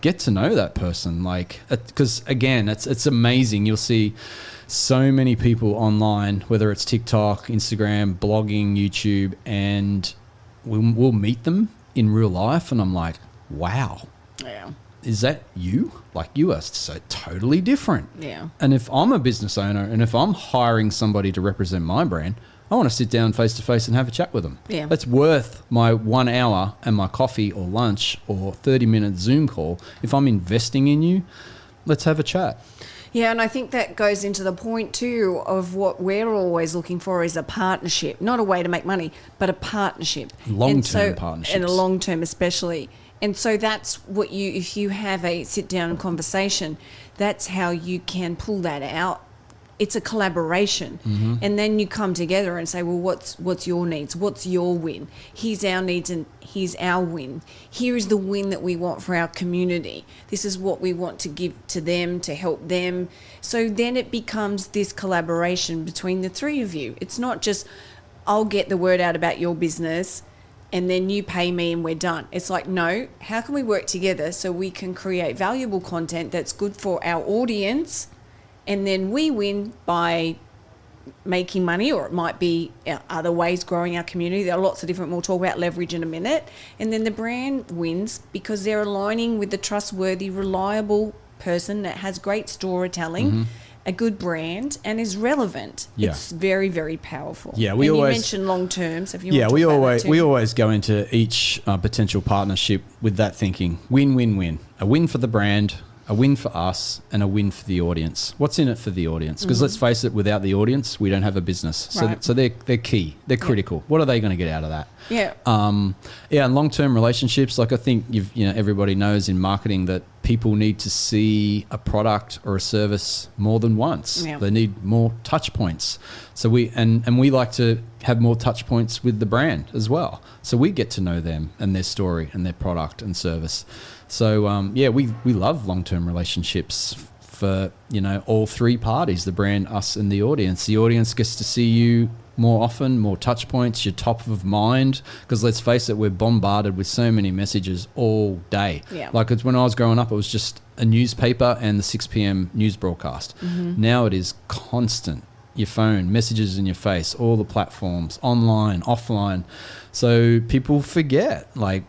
S1: get to know that person, like, because again, it's amazing. You'll see so many people online, whether it's TikTok, Instagram, blogging, YouTube, and we'll meet them in real life, and I'm like, wow, is that you? Like, you are so totally different. And if I'm a business owner and if I'm hiring somebody to represent my brand, I want to sit down face to face and have a chat with them. That's worth my 1 hour and my coffee or lunch or 30-minute Zoom call. If I'm investing in you, let's have a chat.
S2: Yeah, and I think that goes into the point too of what we're always looking for is a partnership, not a way to make money, but a partnership.
S1: Long-term partnerships.
S2: And a long-term especially. And so that's what if you have a sit-down conversation, that's how you can pull that out it's a collaboration. And then you come together and say, well, what's your needs? What's your win? Here's our needs and here's our win. Here is the win that we want for our community. This is what we want to give to them, to help them. So then it becomes this collaboration between the three of you. It's not just, I'll get the word out about your business and then you pay me and we're done. It's like, no, how can we work together so we can create valuable content that's good for our audience, and then we win by making money, or it might be other ways growing our community. There are lots of different, we'll talk about leverage in a minute. And then the brand wins because they're aligning with the trustworthy, reliable person that has great storytelling, a good brand, and is relevant.
S1: Yeah.
S2: It's very, very powerful.
S1: Yeah,
S2: you mentioned long term. So if you want to talk about that too.
S1: we always go into each potential partnership with that thinking: win, win, win. A win for the brand, a win for us, and a win for the audience. What's in it for the audience? Because let's face it, without the audience, we don't have a business. So,
S2: Right.
S1: so they're key. They're critical. What are they going to get out of that?
S2: Yeah.
S1: And long-term relationships, like I think everybody knows in marketing that people need to see a product or a service more than once.
S2: Yeah.
S1: They need more touch points. So we like to have more touch points with the brand as well. So we get to know them and their story and their product and service. So we love long-term relationships for all three parties: the brand, us, and the audience. The audience gets to see you more often, more touch points, you're top of mind, because let's face it, we're bombarded with so many messages all day.
S2: Yeah.
S1: Like it's when I was growing up, it was just a newspaper and the 6 p.m. news broadcast. Now it is constant. Your phone, messages in your face, all the platforms, online, offline. So people forget, but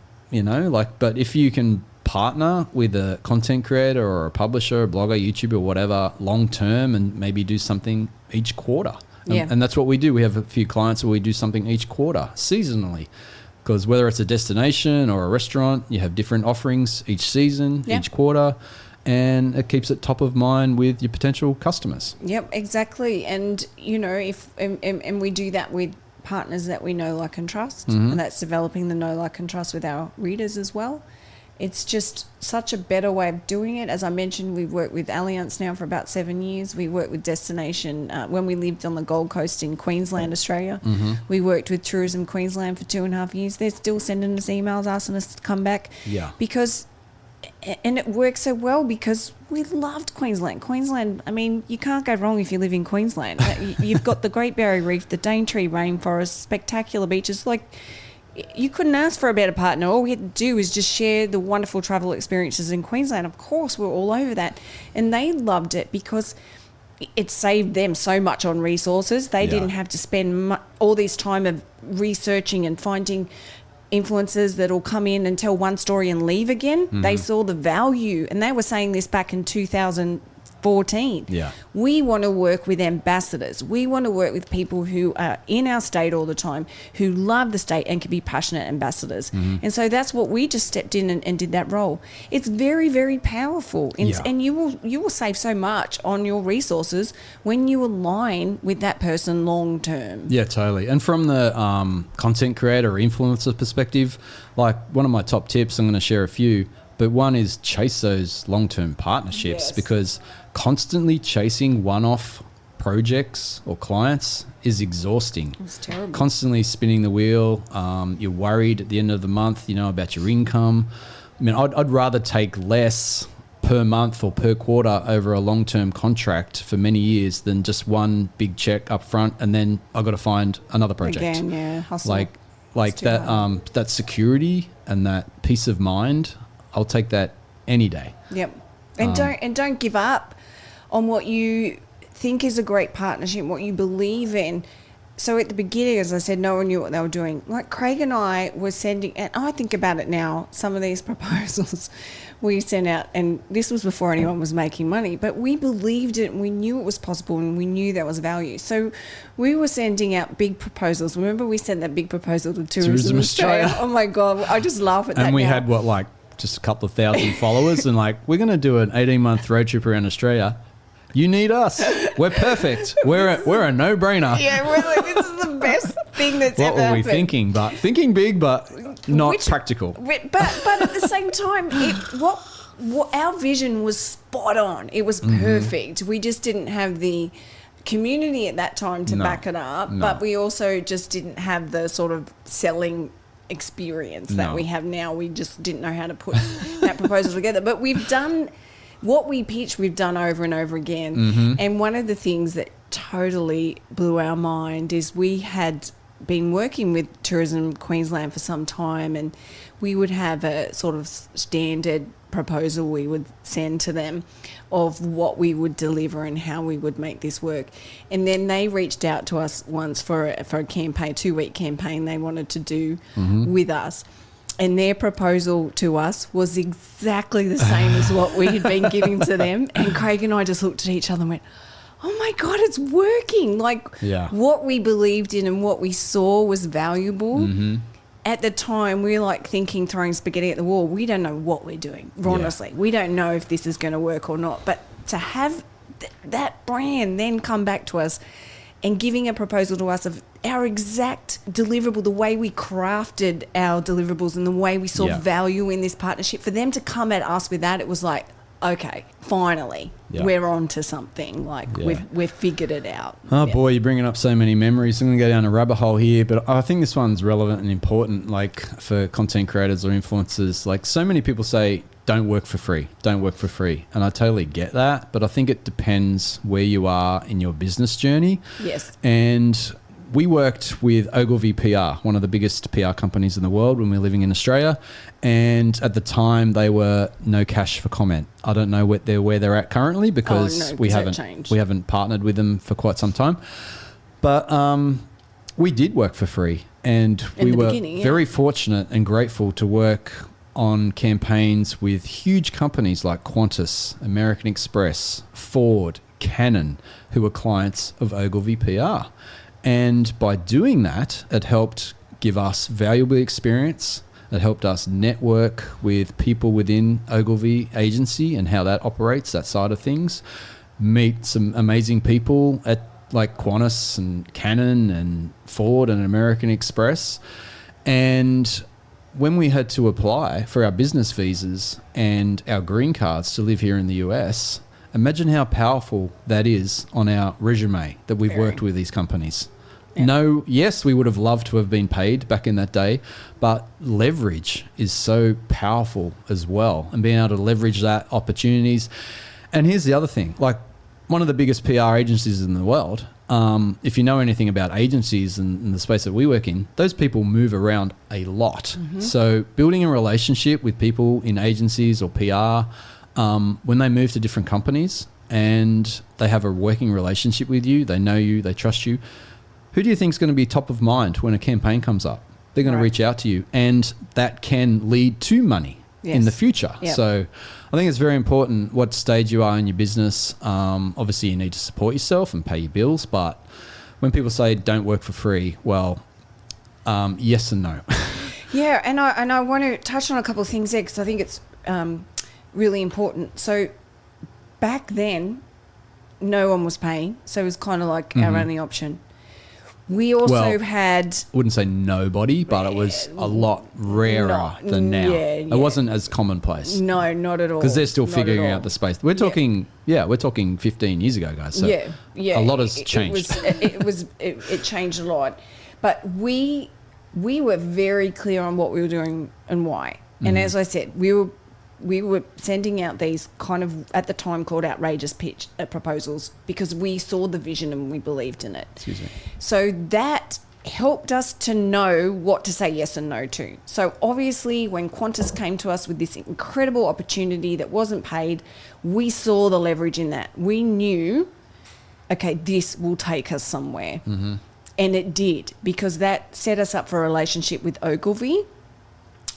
S1: if you can partner with a content creator or a publisher, a blogger, YouTuber, or whatever, long term, and maybe do something each quarter. And that's what we do. We have a few clients where we do something each quarter, seasonally. Because whether it's a destination or a restaurant, you have different offerings each season, each quarter, and it keeps it top of mind with your potential customers.
S2: Yep, exactly. And, if we do that with partners that we know, like, and trust, and that's developing the know, like, and trust with our readers as well. It's just such a better way of doing it. As I mentioned, we've worked with Allianz now for about 7 years. We worked with Destination when we lived on the Gold Coast in Queensland, Australia. We worked with Tourism Queensland for 2.5 years. They're still sending us emails asking us to come back.
S1: Yeah.
S2: And it works so well because we loved Queensland. Queensland, I mean, you can't go wrong if you live in Queensland. You've got the Great Barrier Reef, the Daintree Rainforest, spectacular beaches. You couldn't ask for a better partner. All we had to do was just share the wonderful travel experiences in Queensland. Of course, we're all over that. And they loved it because it saved them so much on resources. They didn't have to spend all this time of researching and finding influencers that will come in and tell one story and leave again. They saw the value, and they were saying this back in 2014.
S1: Yeah.
S2: We want to work with ambassadors. We want to work with people who are in our state all the time, who love the state and can be passionate ambassadors. And so that's what we just stepped in and did that role. It's very, very powerful. And you will save so much on your resources when you align with that person long term.
S1: Yeah, totally. And from the content creator or influencer perspective, like one of my top tips, I'm going to share a few, but one is chase those long-term partnerships, because constantly chasing one-off projects or clients is exhausting.
S2: It's terrible.
S1: Constantly spinning the wheel. You're worried at the end of the month, about your income. I mean, I'd rather take less per month or per quarter over a long-term contract for many years than just one big check up front and then I've got to find another project.
S2: Again, hustle.
S1: Like that that security and that peace of mind, I'll take that any day.
S2: Yep. And don't give up on what you think is a great partnership, what you believe in. So at the beginning, as I said, no one knew what they were doing. Like Craig and I were sending, and I think about it now, some of these proposals we sent out, and this was before anyone was making money, but we believed it and we knew it was possible and we knew there was value. So we were sending out big proposals. Remember we sent that big proposal to Tourism Australia? Oh my God, I just laugh at that.
S1: And we
S2: now.
S1: had just a couple of thousand followers and we're going to do an 18-month road trip around Australia. You need us. We're perfect. We're a no-brainer.
S2: Yeah, we're like, this is the best thing that's
S1: what
S2: ever
S1: were we
S2: happened.
S1: thinking? But thinking big, but not practical.
S2: But at the same time, what our vision was spot on. It was perfect. We just didn't have the community at that time to back it up, but we also just didn't have the sort of selling experience that we have now. We just didn't know how to put that proposal together. But we've done what we pitched, we've done over and over again. And one of the things that totally blew our mind is we had been working with Tourism Queensland for some time, and we would have a sort of standard proposal we would send to them of what we would deliver and how we would make this work. And then they reached out to us once for a campaign, 2-week campaign they wanted to do with us. And their proposal to us was exactly the same as what we had been giving to them. And Craig and I just looked at each other and went, oh my God, it's working. Like what we believed in and what we saw was valuable. At the time, we were like thinking, throwing spaghetti at the wall. We don't know what we're doing, honestly. We don't know if this is going to work or not. But to have that brand then come back to us and giving a proposal to us of our exact deliverable, the way we crafted our deliverables and the way we saw value in this partnership, for them to come at us with that, it was like, okay, finally, we're on to something. Like we've figured it out.
S1: Oh boy, you're bringing up so many memories. I'm going to go down a rabbit hole here, but I think this one's relevant and important, like for content creators or influencers. Like so many people say, don't work for free, don't work for free. And I totally get that, but I think it depends where you are in your business journey.
S2: Yes.
S1: And we worked with Ogilvy PR, one of the biggest PR companies in the world when we were living in Australia. And at the time, they were no cash for comment. I don't know where they're at currently because we haven't partnered with them for quite some time. But we did work for free, and we were very fortunate and grateful to work on campaigns with huge companies like Qantas, American Express, Ford, Canon, who were clients of Ogilvy PR. And by doing that, it helped give us valuable experience. It helped us network with people within Ogilvy agency and how that operates, that side of things. Meet some amazing people at like Qantas and Canon and Ford and American Express. And when we had to apply for our business visas and our green cards to live here in the US, imagine how powerful that is on our resume that we've worked with these companies. Yeah. Yes, we would have loved to have been paid back in that day, but leverage is so powerful as well, and being able to leverage that opportunities. And here's the other thing, like one of the biggest PR agencies in the world, if you know anything about agencies and the space that we work in, those people move around a lot. So building a relationship with people in agencies or PR, when they move to different companies and they have a working relationship with you, they know you, they trust you, who do you think is going to be top of mind when a campaign comes up? They're going to reach out to you, and that can lead to money in the future. Yep. So I think it's very important what stage you are in your business. Obviously, you need to support yourself and pay your bills, but when people say don't work for free, well, yes and no.
S2: Yeah, and I want to touch on a couple of things there because I think it's really important. So back then, no one was paying, so it was kind of like our only option. We also had... I
S1: wouldn't say nobody, but it was a lot rarer than now. It wasn't as commonplace.
S2: No, not at all.
S1: Because they're still figuring out the space. We're talking, we're talking 15 years ago, guys. So a lot has changed.
S2: It changed a lot. But we were very clear on what we were doing and why. And as I said, we were sending out these kind of, at the time, called outrageous pitch proposals because we saw the vision and we believed in it.
S1: Excuse me.
S2: So that helped us to know what to say yes and no to. So obviously when Qantas came to us with this incredible opportunity that wasn't paid, we saw the leverage in that. We knew, okay, this will take us somewhere. And it did, because that set us up for a relationship with Ogilvy,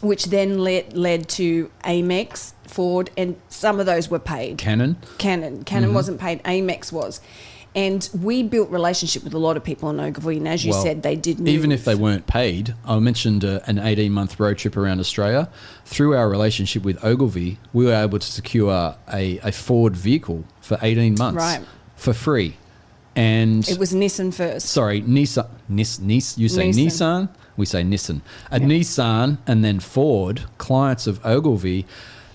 S2: which then led to Amex, Ford, and some of those were paid. Canon wasn't paid. Amex was. And we built relationship with a lot of people in Ogilvy, and as you said, they did move.
S1: Even if they weren't paid, I mentioned an 18-month road trip around Australia. Through our relationship with Ogilvy, we were able to secure a Ford vehicle for 18 months for free. And
S2: it was Nissan first.
S1: Sorry, Nissan. You say Nissan. We say Nissan. Nissan and then Ford, clients of Ogilvy.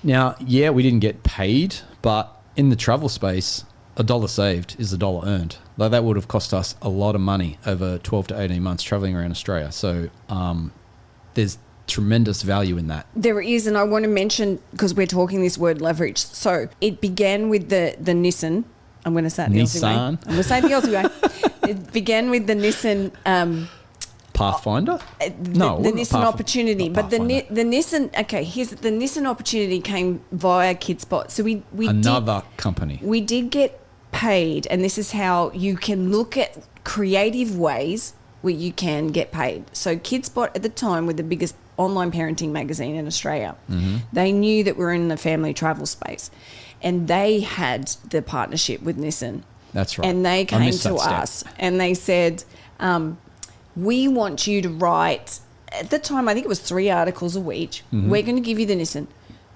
S1: Now, we didn't get paid, but in the travel space, a dollar saved is a dollar earned. Like that would have cost us a lot of money over 12 to 18 months traveling around Australia. So there's tremendous value in that.
S2: There is, and I want to mention, because we're talking this word leverage. So it began with the Nissan. I'm going to say it the Aussie way. I'm going to say it the Aussie way. It began with the Nissan...
S1: Pathfinder?
S2: The Nissan Opportunity. But the Nissan... Okay, the Nissan Opportunity came via KidSpot. So we
S1: Another company.
S2: We did get paid, and this is how you can look at creative ways where you can get paid. So KidSpot at the time were the biggest online parenting magazine in Australia.
S1: Mm-hmm.
S2: They knew that we were in the family travel space, and they had the partnership with Nissan.
S1: That's right.
S2: And they came to us and they said, we want you to write, at the time I think it was 3 articles a week.
S1: Mm-hmm.
S2: We're going to give you the Nissan.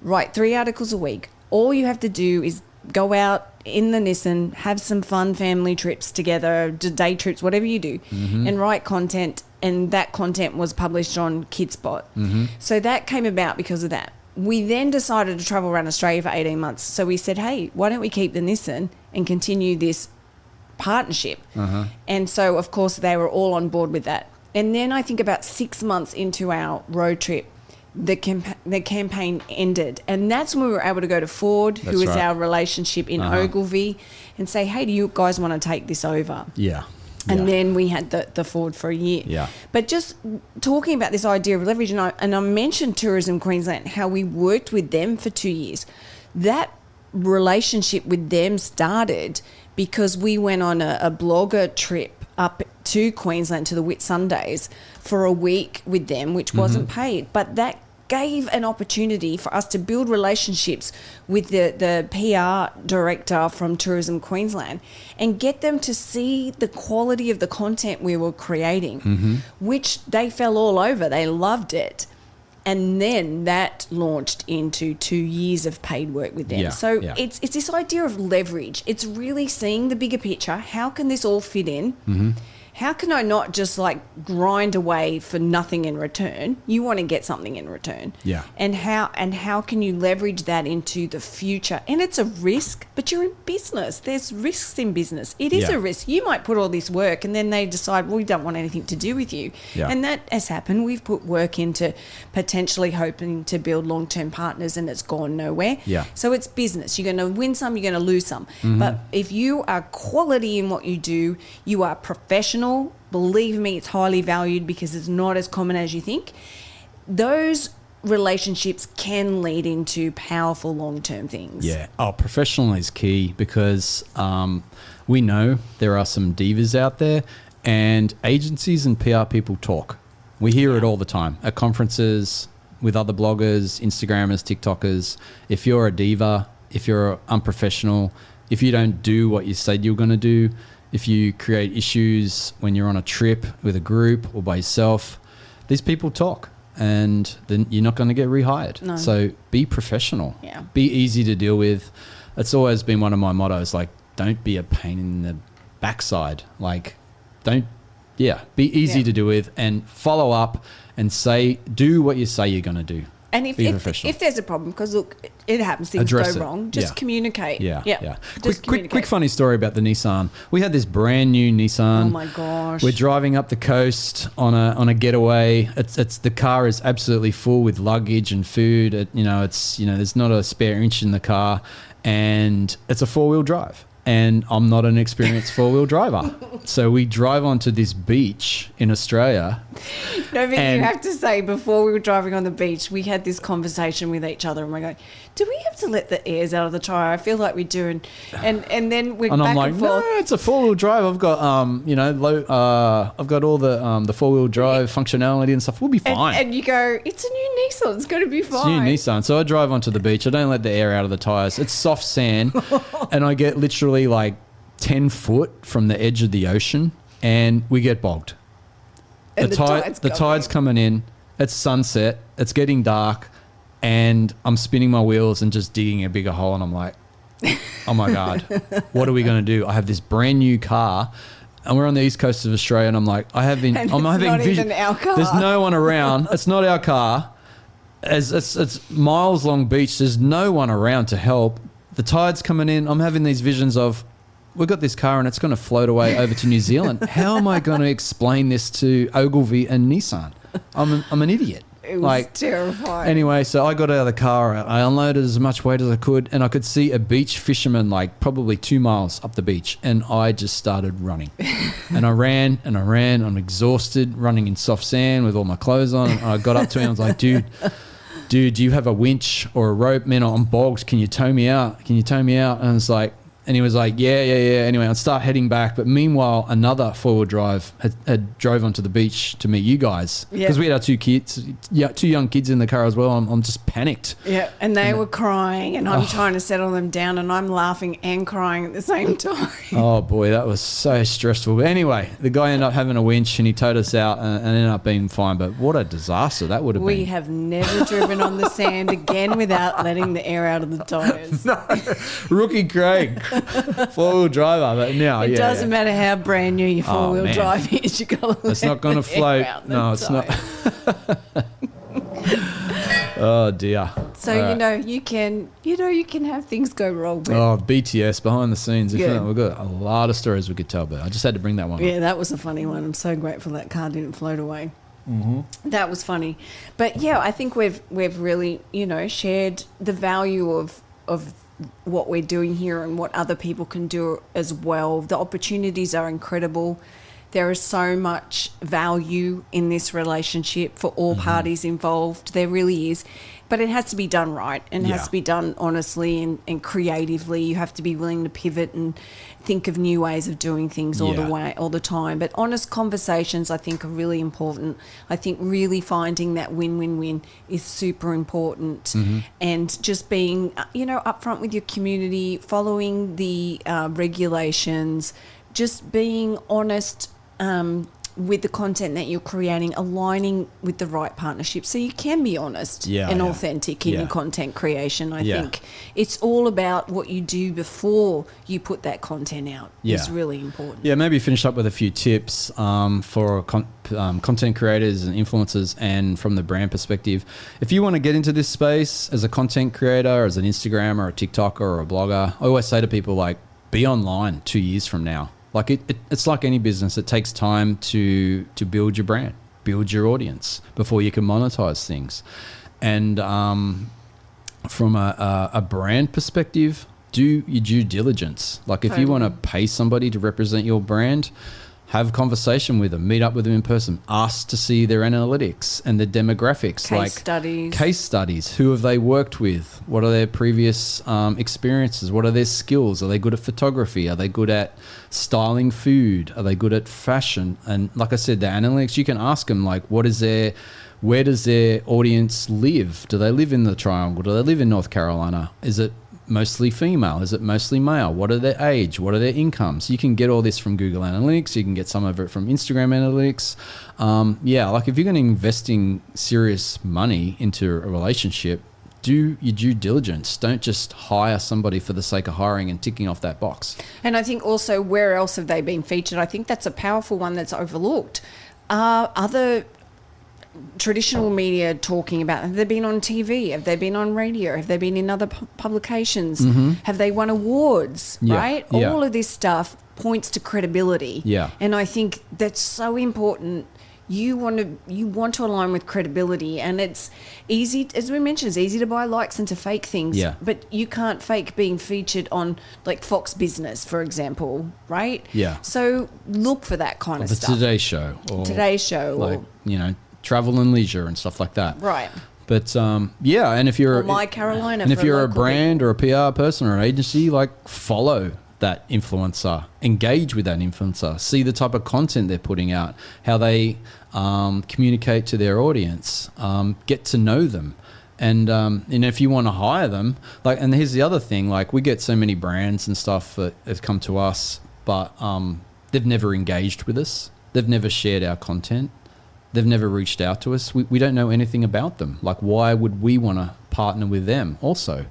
S2: Write 3 articles a week. All you have to do is go out in the Nissan, have some fun family trips together, day trips, whatever you do,
S1: mm-hmm.
S2: and write content. And that content was published on KidSpot.
S1: Mm-hmm.
S2: So that came about because of that. We then decided to travel around Australia for 18 months. So we said, hey, why don't we keep the Nissan and continue this partnership?
S1: Uh-huh.
S2: And so, of course, they were all on board with that. And then I think about 6 months into our road trip, the campaign ended. And that's when we were able to go to Ford, who is our relationship in Ogilvy, and say, hey, do you guys want to take this over?
S1: Yeah.
S2: And then we had the Ford for a year.
S1: Yeah.
S2: But just talking about this idea of leverage, and I mentioned Tourism Queensland, how we worked with them for 2 years. That relationship with them started because we went on a blogger trip up to Queensland to the Whitsundays for a week with them, which wasn't paid. But that gave an opportunity for us to build relationships with the PR director from Tourism Queensland and get them to see the quality of the content we were creating, which they fell all over. They loved it. And then that launched into 2 years of paid work with them. It's this idea of leverage. It's really seeing the bigger picture. How can this all fit in? How can I not just like grind away for nothing in return? You want to get something in return.
S1: Yeah.
S2: And how can you leverage that into the future? And it's a risk, but you're in business. There's risks in business. It is a risk. You might put all this work and then they decide, well, we don't want anything to do with you.
S1: Yeah.
S2: And that has happened. We've put work into potentially hoping to build long-term partners and it's gone nowhere.
S1: Yeah.
S2: So it's business. You're going to win some, you're going to lose some. But if you are quality in what you do, you are professional. Believe me, it's highly valued because it's not as common as you think. Those relationships can lead into powerful long-term things.
S1: Yeah. Oh, professional is key because we know there are some divas out there and agencies and PR people talk. We hear it all the time at conferences with other bloggers, Instagrammers, TikTokers. If you're a diva, if you're unprofessional, if you don't do what you said you're going to do, if you create issues when you're on a trip with a group or by yourself, these people talk and then you're not going to get rehired.
S2: No.
S1: So be professional.
S2: Yeah.
S1: Be easy to deal with. It's always been one of my mottos, like, don't be a pain in the backside. Like, be easy to deal with and follow up and do what you say you're going to do.
S2: And if there's a problem, because look, it happens, things
S1: Address
S2: go
S1: it.
S2: wrong, just communicate.
S1: Yeah.
S2: Just
S1: Quick funny story about the Nissan. We had this brand new Nissan.
S2: Oh my gosh.
S1: We're driving up the coast on a getaway. It's the car is absolutely full with luggage and food. There's not a spare inch in the car, and it's a 4-wheel drive. And I'm not an experienced 4-wheel driver. So we drive onto this beach in Australia.
S2: No, but you have to say, before we were driving on the beach, we had this conversation with each other and we're going, do we have to let the airs out of the tyre? I feel like we do. And then we're back and forth.
S1: No, it's a 4-wheel drive. I've got, I've got all the 4-wheel drive functionality and stuff. We'll be fine.
S2: And you go, it's a new Nissan. It's going to be fine.
S1: It's a new Nissan. So I drive onto the beach. I don't let the air out of the tyres. It's soft sand. And I get literally like 10 foot from the edge of the ocean and we get bogged.
S2: And the
S1: tide's coming in. It's sunset. It's getting dark. And I'm spinning my wheels and just digging a bigger hole. And I'm like, oh my God, what are we going to do? I have this brand new car and we're on the east coast of Australia. And I'm like, I'm having vision.
S2: Even our car.
S1: There's no one around. It's not our car. It's miles long beach. There's no one around to help. The tide's coming in. I'm having these visions of, we've got this car and it's going to float away over to New Zealand. How am I going to explain this to Ogilvy and Nissan? I'm an idiot.
S2: It was terrifying.
S1: Anyway, so I got out of the car, I unloaded as much weight as I could, and I could see a beach fisherman like probably 2 miles up the beach, and I just started running. And I ran and I ran. I'm exhausted, running in soft sand with all my clothes on. And I got up to him, I was like, dude, do you have a winch or a rope? Man, I'm bogged. Can you tow me out? And I was like, and he was like, yeah. Anyway, I'd start heading back. But meanwhile, another four-wheel drive had drove onto the beach to meet you guys. Because we had our two young kids in the car as well. I'm just panicked.
S2: Yeah, and they were crying, and I'm trying to settle them down, and I'm laughing and crying at the same time.
S1: Oh, boy, that was so stressful. But anyway, the guy ended up having a winch, and he towed us out and ended up being fine. But what a disaster that would have been.
S2: We have never driven on the sand again without letting the air out of the tyres.
S1: No, Rookie Craig. Four-wheel driver, but now,
S2: it doesn't matter how brand new your four-wheel drive is. You got to.
S1: It's not going to float. No, it's not. Oh dear.
S2: So you can have things go wrong. But
S1: BTS behind the scenes. We've got a lot of stories we could tell, but I just had to bring that one.
S2: Yeah,
S1: up.
S2: that was a funny one. I'm so grateful that car didn't float away.
S1: Mm-hmm.
S2: That was funny, but yeah, I think we've really shared the value of what we're doing here and what other people can do as well. The opportunities are incredible. There is so much value in this relationship for all parties involved. There really is. But it has to be done right, and it has to be done honestly and creatively. You have to be willing to pivot and think of new ways of doing things all the time. But honest conversations, I think, are really important. I think really finding that win-win-win is super important. And just being, upfront with your community, following the regulations, just being honest with the content that you're creating, aligning with the right partnership so you can be honest and authentic in your content creation. I think it's all about what you do before you put that content out. It's really important.
S1: Yeah, maybe finish up with a few tips for content creators and influencers, and from the brand perspective. If you want to get into this space as a content creator, as an Instagrammer or a TikToker or a blogger, I always say to people, like, be online 2 years from now. Like it's like any business. It takes time to build your brand, build your audience before you can monetize things. And from a brand perspective, do your due diligence. Like if you want to pay somebody to represent your brand, have a conversation with them, meet up with them in person, ask to see their analytics and their demographics. Case studies. Who have they worked with? What are their previous experiences? What are their skills? Are they good at photography? Are they good at styling food? Are they good at fashion? And like I said, the analytics, you can ask them, like, where does their audience live? Do they live in the Triangle? Do they live in North Carolina? Is it mostly female? Is it mostly male? What are their age? What are their incomes? You can get all this from Google Analytics. You can get some of it from Instagram Analytics. Like if you're going to investing serious money into a relationship, do your due diligence. Don't just hire somebody for the sake of hiring and ticking off that box.
S2: And I think also, where else have they been featured? I think that's a powerful one that's overlooked. Other traditional media talking about, have they been on TV? Have they been on radio? Have they been in other publications? Have they won awards? Right? All of this stuff points to credibility. And I think that's so important. You want to align with credibility, and it's easy, as we mentioned, it's easy to buy likes and to fake things. But you can't fake being featured on like Fox Business, for example, right? So look for that kind of stuff.
S1: The Today Show, like, Travel and Leisure and stuff like that.
S2: Right.
S1: But and if you're
S2: My Carolina,
S1: and if you're a brand or a PR person or an agency, like, follow that influencer, engage with that influencer, see the type of content they're putting out, how they communicate to their audience, get to know them. And if you want to hire them, like, and here's the other thing, like, we get so many brands and stuff that have come to us, but they've never engaged with us. They've never shared our content. They've never reached out to us. We don't know anything about them. Like, why would we want to partner with them also?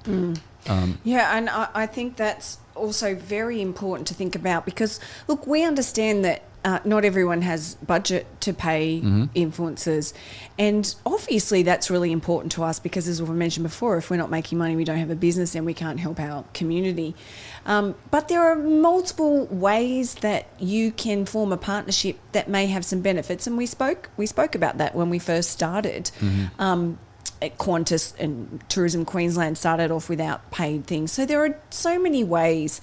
S2: Yeah, and I think that's also very important to think about because, look, we understand that not everyone has budget to pay influencers. And obviously that's really important to us because, as we mentioned before, if we're not making money, we don't have a business and we can't help our community. But there are multiple ways that you can form a partnership that may have some benefits. And we spoke about that when we first started. At Qantas and Tourism Queensland started off without paid things. So there are so many ways.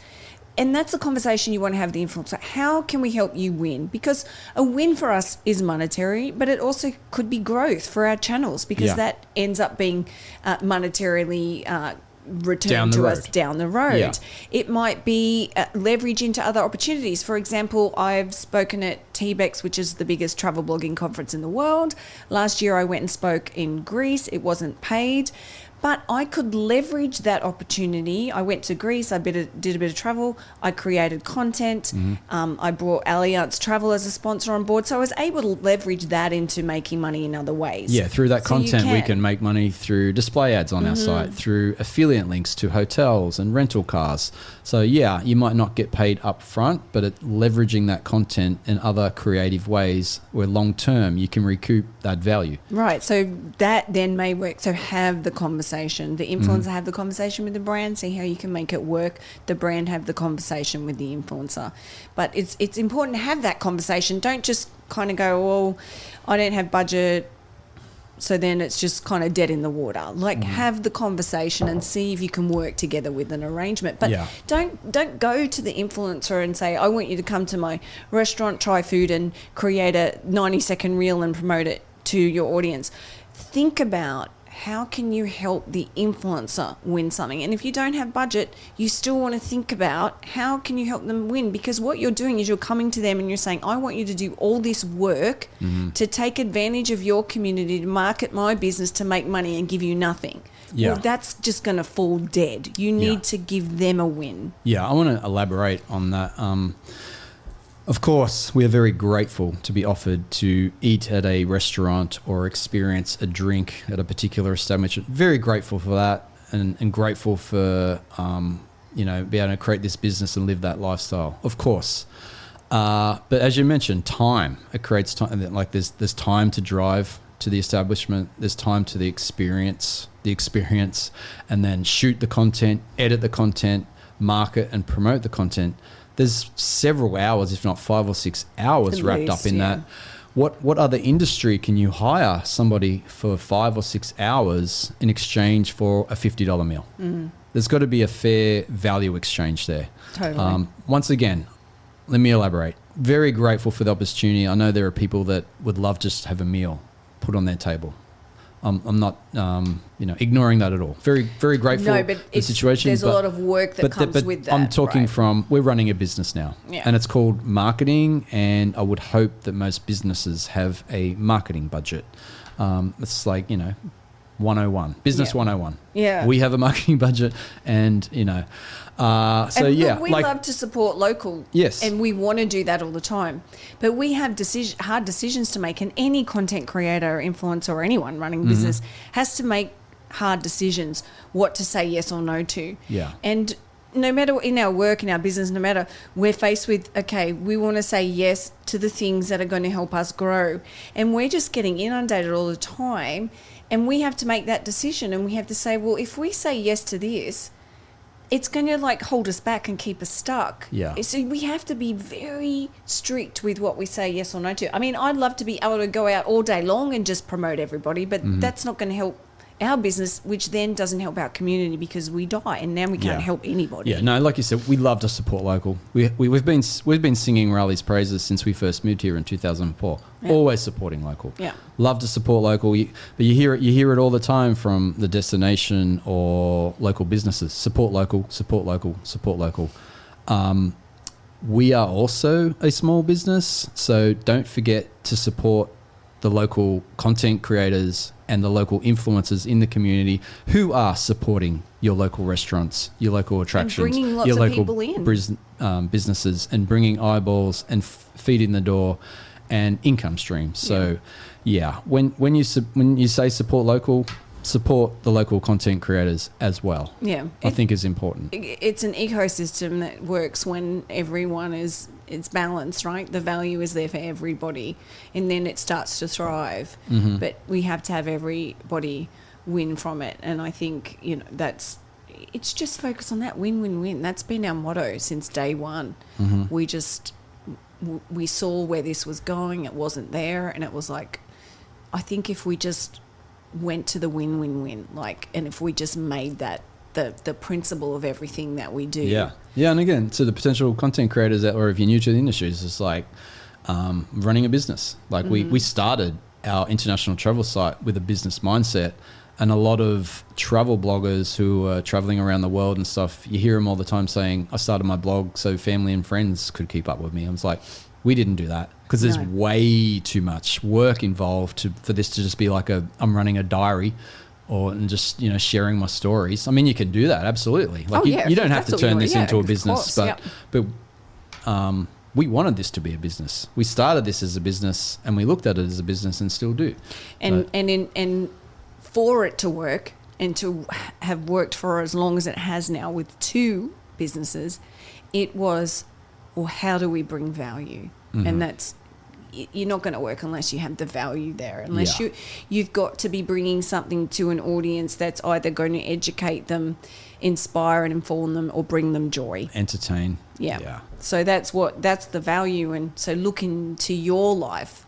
S2: And that's the conversation you want to have with the influencer. How can we help you win? Because a win for us is monetary, but it also could be growth for our channels because that ends up being monetarily returned to us down the road. Yeah. It might be leverage into other opportunities. For example, I've spoken at TBEX, which is the biggest travel blogging conference in the world. Last year I went and spoke in Greece. It wasn't paid. But I could leverage that opportunity. I went to Greece. I did a bit of travel. I created content. I brought Allianz Travel as a sponsor on board. So I was able to leverage that into making money in other ways.
S1: Yeah, through that content, we can make money through display ads on our site, through affiliate links to hotels and rental cars. So yeah, you might not get paid up front, but leveraging that content in other creative ways where long term you can recoup that value.
S2: Right. So that then may work. So have the conversation. The influencer have the conversation with the brand, see how you can make it work. The brand have the conversation with the influencer. But it's important to have that conversation. Don't just kind of go, well, I don't have budget, so then it's just kind of dead in the water. Like have the conversation and see if you can work together with an arrangement. But don't go to the influencer and say, I want you to come to my restaurant, try food and create a 90-second reel and promote it to your audience. Think about how can you help the influencer win something? And if you don't have budget, you still want to think about how can you help them win? Because what you're doing is you're coming to them and you're saying, I want you to do all this work to take advantage of your community, to market my business, to make money and give you nothing. Yeah. Well, that's just going to fall dead. You need to give them a win.
S1: Yeah, I want to elaborate on that. Of course, we are very grateful to be offered to eat at a restaurant or experience a drink at a particular establishment. Very grateful for that and grateful for, be able to create this business and live that lifestyle, of course. But as you mentioned, time, it creates time. Like there's time to drive to the establishment. There's time to the experience, and then shoot the content, edit the content, market and promote the content. There's several hours, if not 5 or 6 hours wrapped up in that. What other industry can you hire somebody for 5 or 6 hours in exchange for a $50 meal? There's got to be a fair value exchange there.
S2: Totally.
S1: Once again, let me elaborate. Very grateful for the opportunity. I know there are people that would love just to have a meal put on their table. I'm not, ignoring that at all. Very, very grateful for the situation.
S2: There's a lot of work that comes with that.
S1: I'm talking we're running a business now, and it's called marketing, and I would hope that most businesses have a marketing budget. It's like, 101, business 101.
S2: Yeah.
S1: We have a marketing budget and, we love
S2: to support local.
S1: Yes.
S2: And we want to do that all the time. But we have hard decisions to make, and any content creator, influencer, or anyone running business has to make hard decisions, what to say yes or no to.
S1: Yeah.
S2: And no matter in our work, in our business, no matter, we're faced with, okay, we want to say yes to the things that are going to help us grow. And we're just getting inundated all the time. And we have to make that decision, and we have to say, well, if we say yes to this, it's going to hold us back and keep us stuck.
S1: Yeah.
S2: So we have to be very strict with what we say yes or no to. I mean, I'd love to be able to go out all day long and just promote everybody, but that's not going to help our business, which then doesn't help our community because we die and now we can't help anybody.
S1: Yeah, no, like you said, we love to support local. We've been singing Raleigh's praises since we first moved here in 2004. Yeah. Always supporting local.
S2: Yeah,
S1: love to support local. But you hear it all the time from the destination or local businesses. Support local, support local, support local. We are also a small business, so don't forget to support the local content creators and the local influencers in the community who are supporting your local restaurants, your local attractions,
S2: and bringing lots
S1: your
S2: of
S1: local
S2: people in.
S1: Businesses, and bringing eyeballs and feet in the door and income streams. So, when you say support local,
S2: support
S1: the local content creators as well.
S2: Yeah.
S1: I think is important.
S2: It's an ecosystem that works when everyone it's balanced, right? The value is there for everybody, and then it starts to thrive.
S1: Mm-hmm.
S2: But we have to have everybody win from it, and I think it's just focus on that win-win-win. That's been our motto since day one.
S1: Mm-hmm.
S2: We saw where this was going. It wasn't there, and it was like, I think if we just went to the win-win-win, and if we just made that the principle of everything that we do.
S1: Yeah. And again, to the potential content creators or if you're new to the industry, it's just like running a business. Like we started our international travel site with a business mindset, and a lot of travel bloggers who are traveling around the world and stuff, you hear them all the time saying, I started my blog so family and friends could keep up with me. I was like, we didn't do that, because there's way too much work involved for this to just be like I'm running a diary and just sharing my stories. I mean, you can do that, absolutely. Like you don't have to turn this into a business, but we wanted this to be a business. We started this as a business, and we looked at it as a business, and still do.
S2: And for it to work, and to have worked for as long as it has now with 2 businesses, it was, well, how do we bring value?
S1: Mm-hmm.
S2: And that's, you're not going to work unless you have the value there, unless you've got to be bringing something to an audience that's either going to educate them, inspire and inform them, or bring them joy,
S1: entertain.
S2: Yeah. So that's the value. And so look into your life.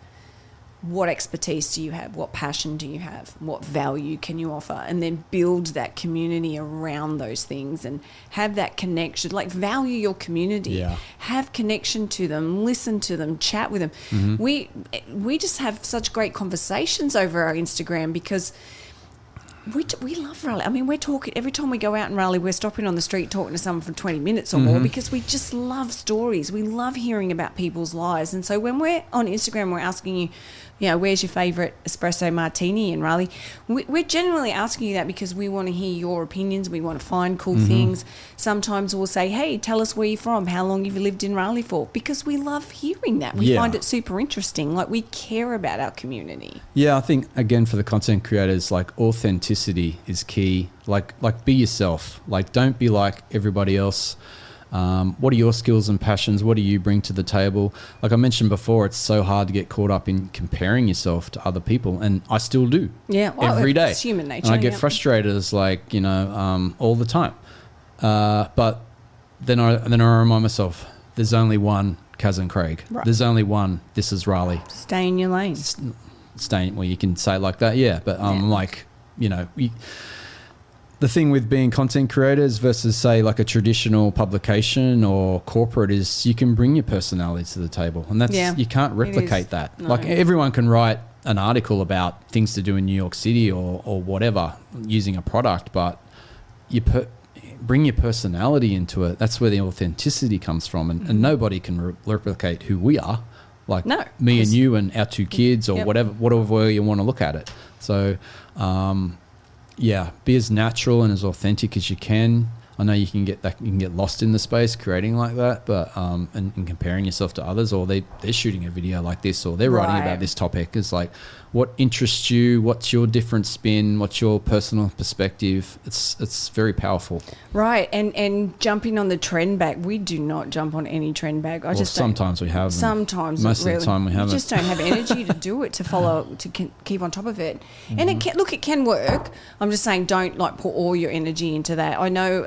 S2: What expertise do you have? What passion do you have? What value can you offer? And then build that community around those things, and have that connection. Like, value your community.
S1: Yeah.
S2: Have connection to them. Listen to them. Chat with them.
S1: Mm-hmm.
S2: We just have such great conversations over our Instagram, because we love Raleigh. I mean, we're talking every time we go out in Raleigh, we're stopping on the street talking to someone for 20 minutes or more, because we just love stories. We love hearing about people's lives. And so when we're on Instagram, we're asking you, where's your favourite espresso martini in Raleigh? We're generally asking you that because we want to hear your opinions. We want to find cool things. Sometimes we'll say, hey, tell us where you're from. How long have you lived in Raleigh for? Because we love hearing that. We find it super interesting. Like, we care about our community.
S1: Yeah, I think, again, for the content creators, like, authenticity is key. Like be yourself. Like, don't be like everybody else. What are your skills and passions? What do you bring to the table? Like I mentioned before, it's so hard to get caught up in comparing yourself to other people, and I still do.
S2: Yeah,
S1: every day.
S2: It's human nature.
S1: And I get frustrated, as all the time. But then I remind myself, there's only one Kaz and Craig.
S2: Right.
S1: There's only one This Is Raleigh.
S2: Stay in your lane.
S1: Well, you can say it like that, yeah. But the thing with being content creators versus, say, like a traditional publication or corporate is you can bring your personality to the table, and that's you can't replicate that.
S2: No.
S1: Like, everyone can write an article about things to do in New York City or whatever using a product, but bring your personality into it. That's where the authenticity comes from, and nobody can replicate who we are. Like me and you and our 2 kids, or whatever way you want to look at it. So be as natural and as authentic as you can. I know you can get lost in the space creating like that, but and comparing yourself to others, or they're shooting a video like this, or they're writing about this topic. It's like, what interests you? What's your different spin? What's your personal perspective? It's very powerful.
S2: Right, and jumping on the trend bag, we do not jump on any trend bag.
S1: Sometimes we have.
S2: Sometimes
S1: most of the time we haven't.
S2: We just don't have energy to do it, to follow, to keep on top of it. And it can work. I'm just saying, don't put all your energy into that. I know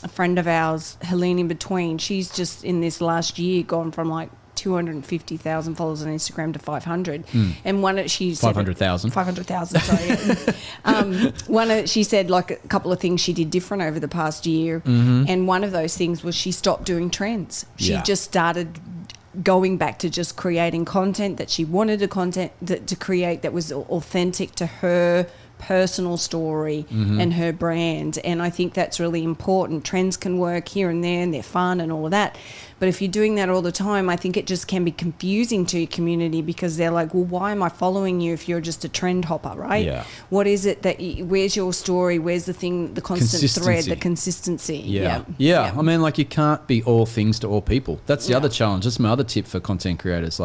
S2: a friend of ours, Helene In Between, she's just in this last year gone from 250,000 followers on Instagram to 500. And she said
S1: 500,000.
S2: 500,000, sorry. She said a couple of things she did different over the past year. And one of those things was she stopped doing trends. She just started going back to just creating content that she wanted to create that was authentic to her personal story and her brand. And I think that's really important. Trends can work here and there, and they're fun and all of that, but if you're doing that all the time, I think it just can be confusing to your community, because they're like, well, why am I following you if you're just a trend hopper, right? What is it where's your story? Where's the thing, the constant thread, the consistency?
S1: Yeah. I mean, you can't be all things to all people. That's the other challenge. That's my other tip for content creators.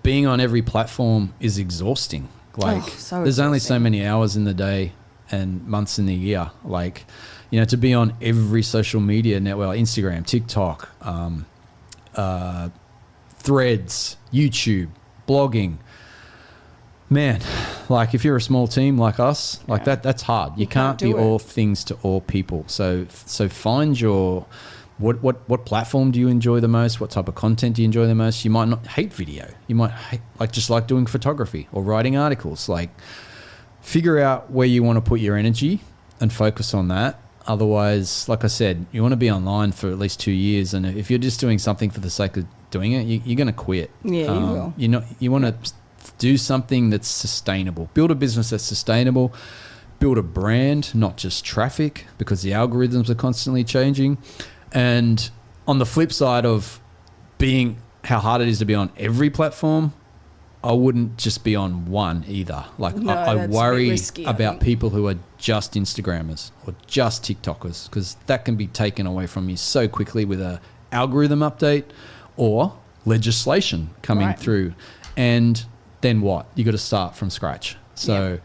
S1: Being on every platform is exhausting. There's only so many hours in the day. and months in the year. Like, you know, to be on every social media network, like Instagram, TikTok, Threads, YouTube, blogging. Man, like if you're a small team like us, like that's hard. You can't be all things to all people. So find your what platform do you enjoy the most? What type of content do you enjoy the most? You might not hate video. You might hate, just like doing photography or writing articles. Like, figure out where you want to put your energy and focus on that. Otherwise, like I said, you want to be online for at least 2 years. And if you're just doing something for the sake of doing it, you're going to quit.
S2: Yeah, you will.
S1: You want to do something that's sustainable. Build a business that's sustainable. Build a brand, not just traffic, because the algorithms are constantly changing. And on the flip side of being how hard it is to be on every platform, I wouldn't just be on one either. Like,
S2: no,
S1: I worry
S2: risky,
S1: about people who are just Instagrammers or just TikTokers, because that can be taken away from you so quickly with a algorithm update or legislation coming through. And then what? You got to start from scratch. So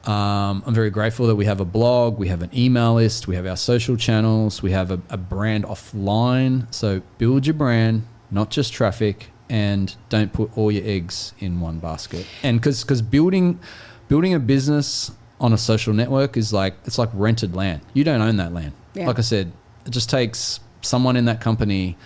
S1: I'm very grateful that we have a blog, we have an email list, we have our social channels, we have a brand offline. So build your brand, not just traffic, and don't put all your eggs in one basket. And because building a business on a social network is like, it's like rented land. You don't own that land. Yeah. Like I said, it just takes someone in that company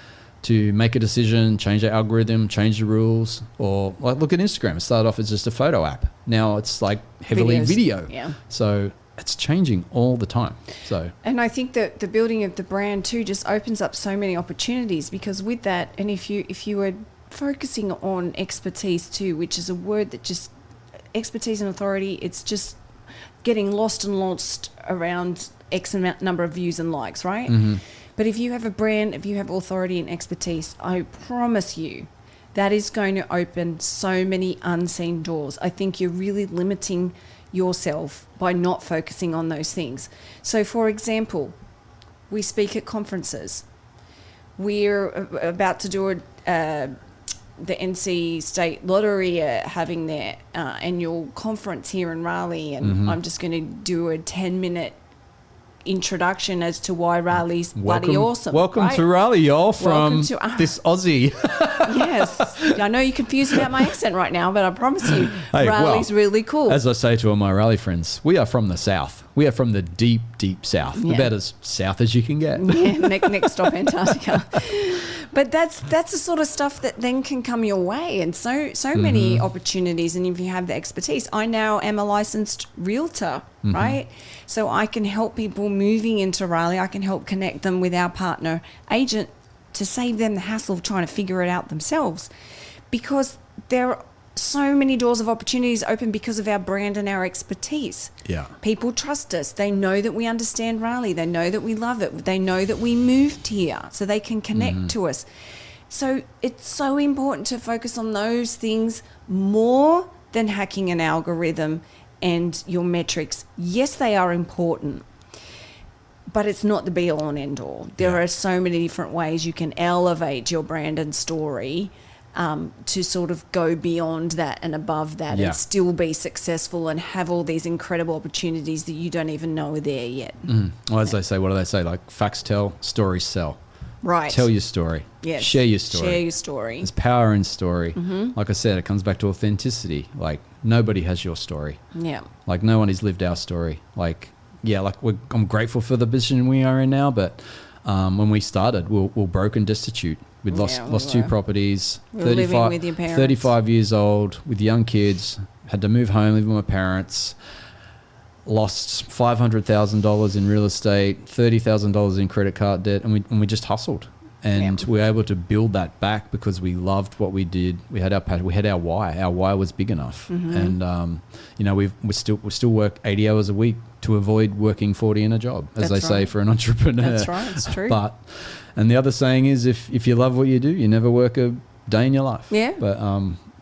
S1: to make a decision, change the algorithm, change the rules. Or like, look at Instagram. It started off as just a photo app. Now it's like heavily video.
S2: Yeah.
S1: So it's changing all the time. So,
S2: and I think that the building of the brand too just opens up so many opportunities, because with that, and if you were focusing on expertise too, which is a word that just, expertise and authority, it's just getting lost around X amount number of views and likes, right? Mm-hmm. But if you have a brand, if you have authority and expertise, I promise you that is going to open so many unseen doors. I think you're really limiting yourself by not focusing on those things. So, for example, we speak at conferences. We're about to do the NC State Lottery having their annual conference here in Raleigh, and I'm just going to do a 10-minute introduction as to why Raleigh's bloody awesome.
S1: Welcome to Raleigh, y'all, from this Aussie.
S2: Yes. I know you're confused about my accent right now, but I promise you, Raleigh's really cool.
S1: As I say to all my Raleigh friends, we are from the south. We are from the deep, deep south. Yeah. About as south as you can get.
S2: Yeah, next stop, Antarctica. But that's the sort of stuff that then can come your way, and so many opportunities. And if you have the expertise, I now am a licensed realtor, right? So I can help people moving into Raleigh. I can help connect them with our partner agent to save them the hassle of trying to figure it out themselves, because there are so many doors of opportunities open because of our brand and our expertise.
S1: Yeah.
S2: People trust us. They know that we understand Raleigh. They know that we love it. They know that we moved here, so they can connect to us. So it's so important to focus on those things more than hacking an algorithm and your metrics. Yes, they are important, but it's not the be all and end all. There are so many different ways you can elevate your brand and story to sort of go beyond that and above that and still be successful and have all these incredible opportunities that you don't even know are there yet.
S1: Well, as they say, what do they say? Like, facts tell, stories sell.
S2: Right.
S1: Tell your story.
S2: Yes.
S1: Share your story.
S2: Share your story.
S1: There's power in story. Like I said, it comes back to authenticity. Like, nobody has your story.
S2: Yeah.
S1: Like, no one has lived our story. Like, I'm grateful for the position we are in now, but when we started, we were broke and destitute. We'd lost two properties.
S2: We were living with your parents.
S1: 35 years old with young kids. Had to move home, live with my parents. Lost $500,000 in real estate, $30,000 in credit card debt, and we just hustled. And we were able to build that back because we loved what we did. We had our passion. We had our why. Our why was big enough. And we still work 80 hours a week to avoid working 40 in a job, as they say for an entrepreneur.
S2: That's right. It's true.
S1: And the other saying is, if you love what you do, you never work a day in your life.
S2: Yeah.
S1: But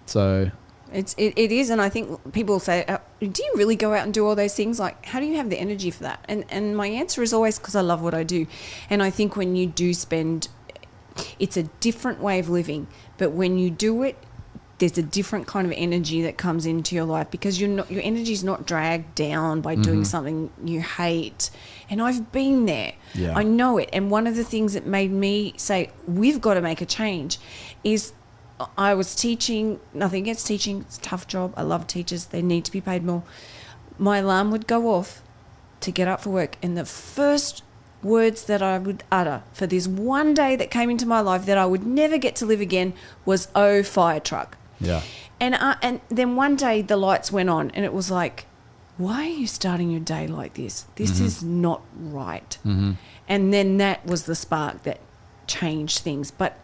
S1: so
S2: it is, and I think people say, do you really go out and do all those things? Like, how do you have the energy for that? And my answer is always because I love what I do. And I think when you do spend, it's a different way of living, but when you do it, there's a different kind of energy that comes into your life because your energy is not dragged down by doing something you hate. And I've been there.
S1: Yeah.
S2: I know it. And one of the things that made me say, we've got to make a change is I was teaching, nothing against teaching, it's a tough job. I love teachers. They need to be paid more. My alarm would go off to get up for work. And the first words that I would utter for this one day that came into my life that I would never get to live again was, "Oh, fire truck."
S1: Yeah.
S2: And then one day the lights went on and it was like, why are you starting your day like this? This is not right. And then that was the spark that changed things. But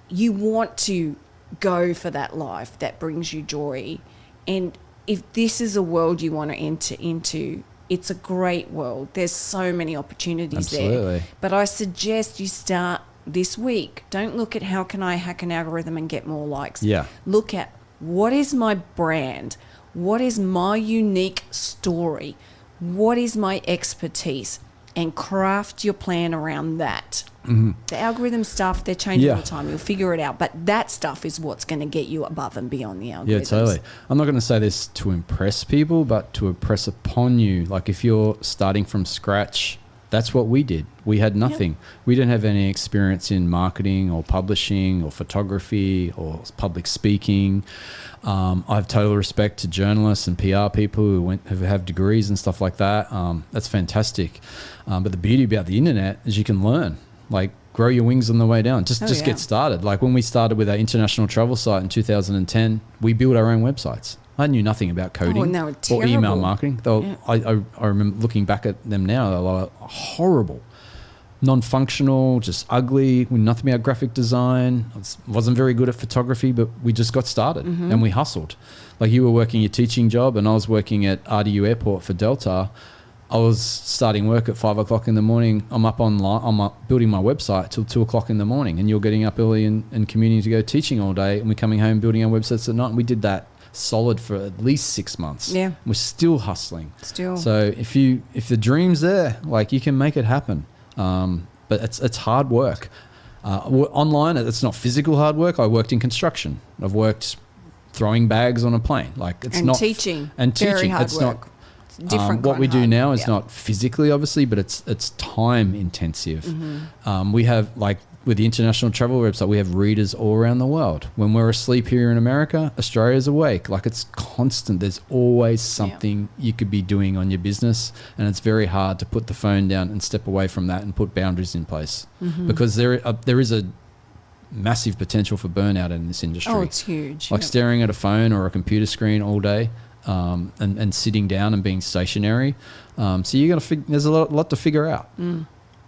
S2: you want to go for that life that brings you joy. And if this is a world you want to enter into, it's a great world. There's so many opportunities there. But I suggest you start this week. Don't look at how can I hack an algorithm and get more likes.
S1: Yeah.
S2: Look at what is my brand? What is my unique story? What is my expertise? And craft your plan around that. The algorithm stuff, they're changing all the time. You'll figure it out. But that stuff is what's going to get you above and beyond the algorithms.
S1: Yeah, totally. I'm not going to say this to impress people, but to impress upon you. Like if you're starting from scratch, that's what we did. We had nothing. Yep. We didn't have any experience in marketing or publishing or photography or public speaking. I have total respect to journalists and PR people who have degrees and stuff like that. That's fantastic. But the beauty about the internet is you can learn. Like, grow your wings on the way down. Just get started. Like when we started with our international travel site in 2010, we built our own websites. I knew nothing about coding or email marketing. I remember looking back at them now, they were horrible, non-functional, just ugly, with nothing about graphic design. I wasn't very good at photography, but we just got started and we hustled. Like you were working your teaching job and I was working at RDU Airport for Delta. I was starting work at 5 o'clock in the morning. I'm up online. I'm up building my website till 2 o'clock in the morning, and you're getting up early and commuting to go teaching all day, and we're coming home building our websites at night. And we did that solid for at least 6 months. Yeah, we're still hustling. So if the dream's there, like you can make it happen. But it's hard work. Online, it's not physical hard work. I worked in construction. I've worked throwing bags on a plane. Like it's not
S2: teaching.
S1: Very hard
S2: it's
S1: work.
S2: Different
S1: what we do now is not physically, obviously, but it's time intensive. We have, like with the international travel website, we have readers all around the world. When we're asleep here in America, Australia's awake. Like it's constant. There's always something you could be doing on your business, and it's very hard to put the phone down and step away from that and put boundaries in place because there is a massive potential for burnout in this industry.
S2: Oh, it's huge.
S1: Like staring at a phone or a computer screen all day. And sitting down and being stationary. So you're gonna there's a lot to figure out.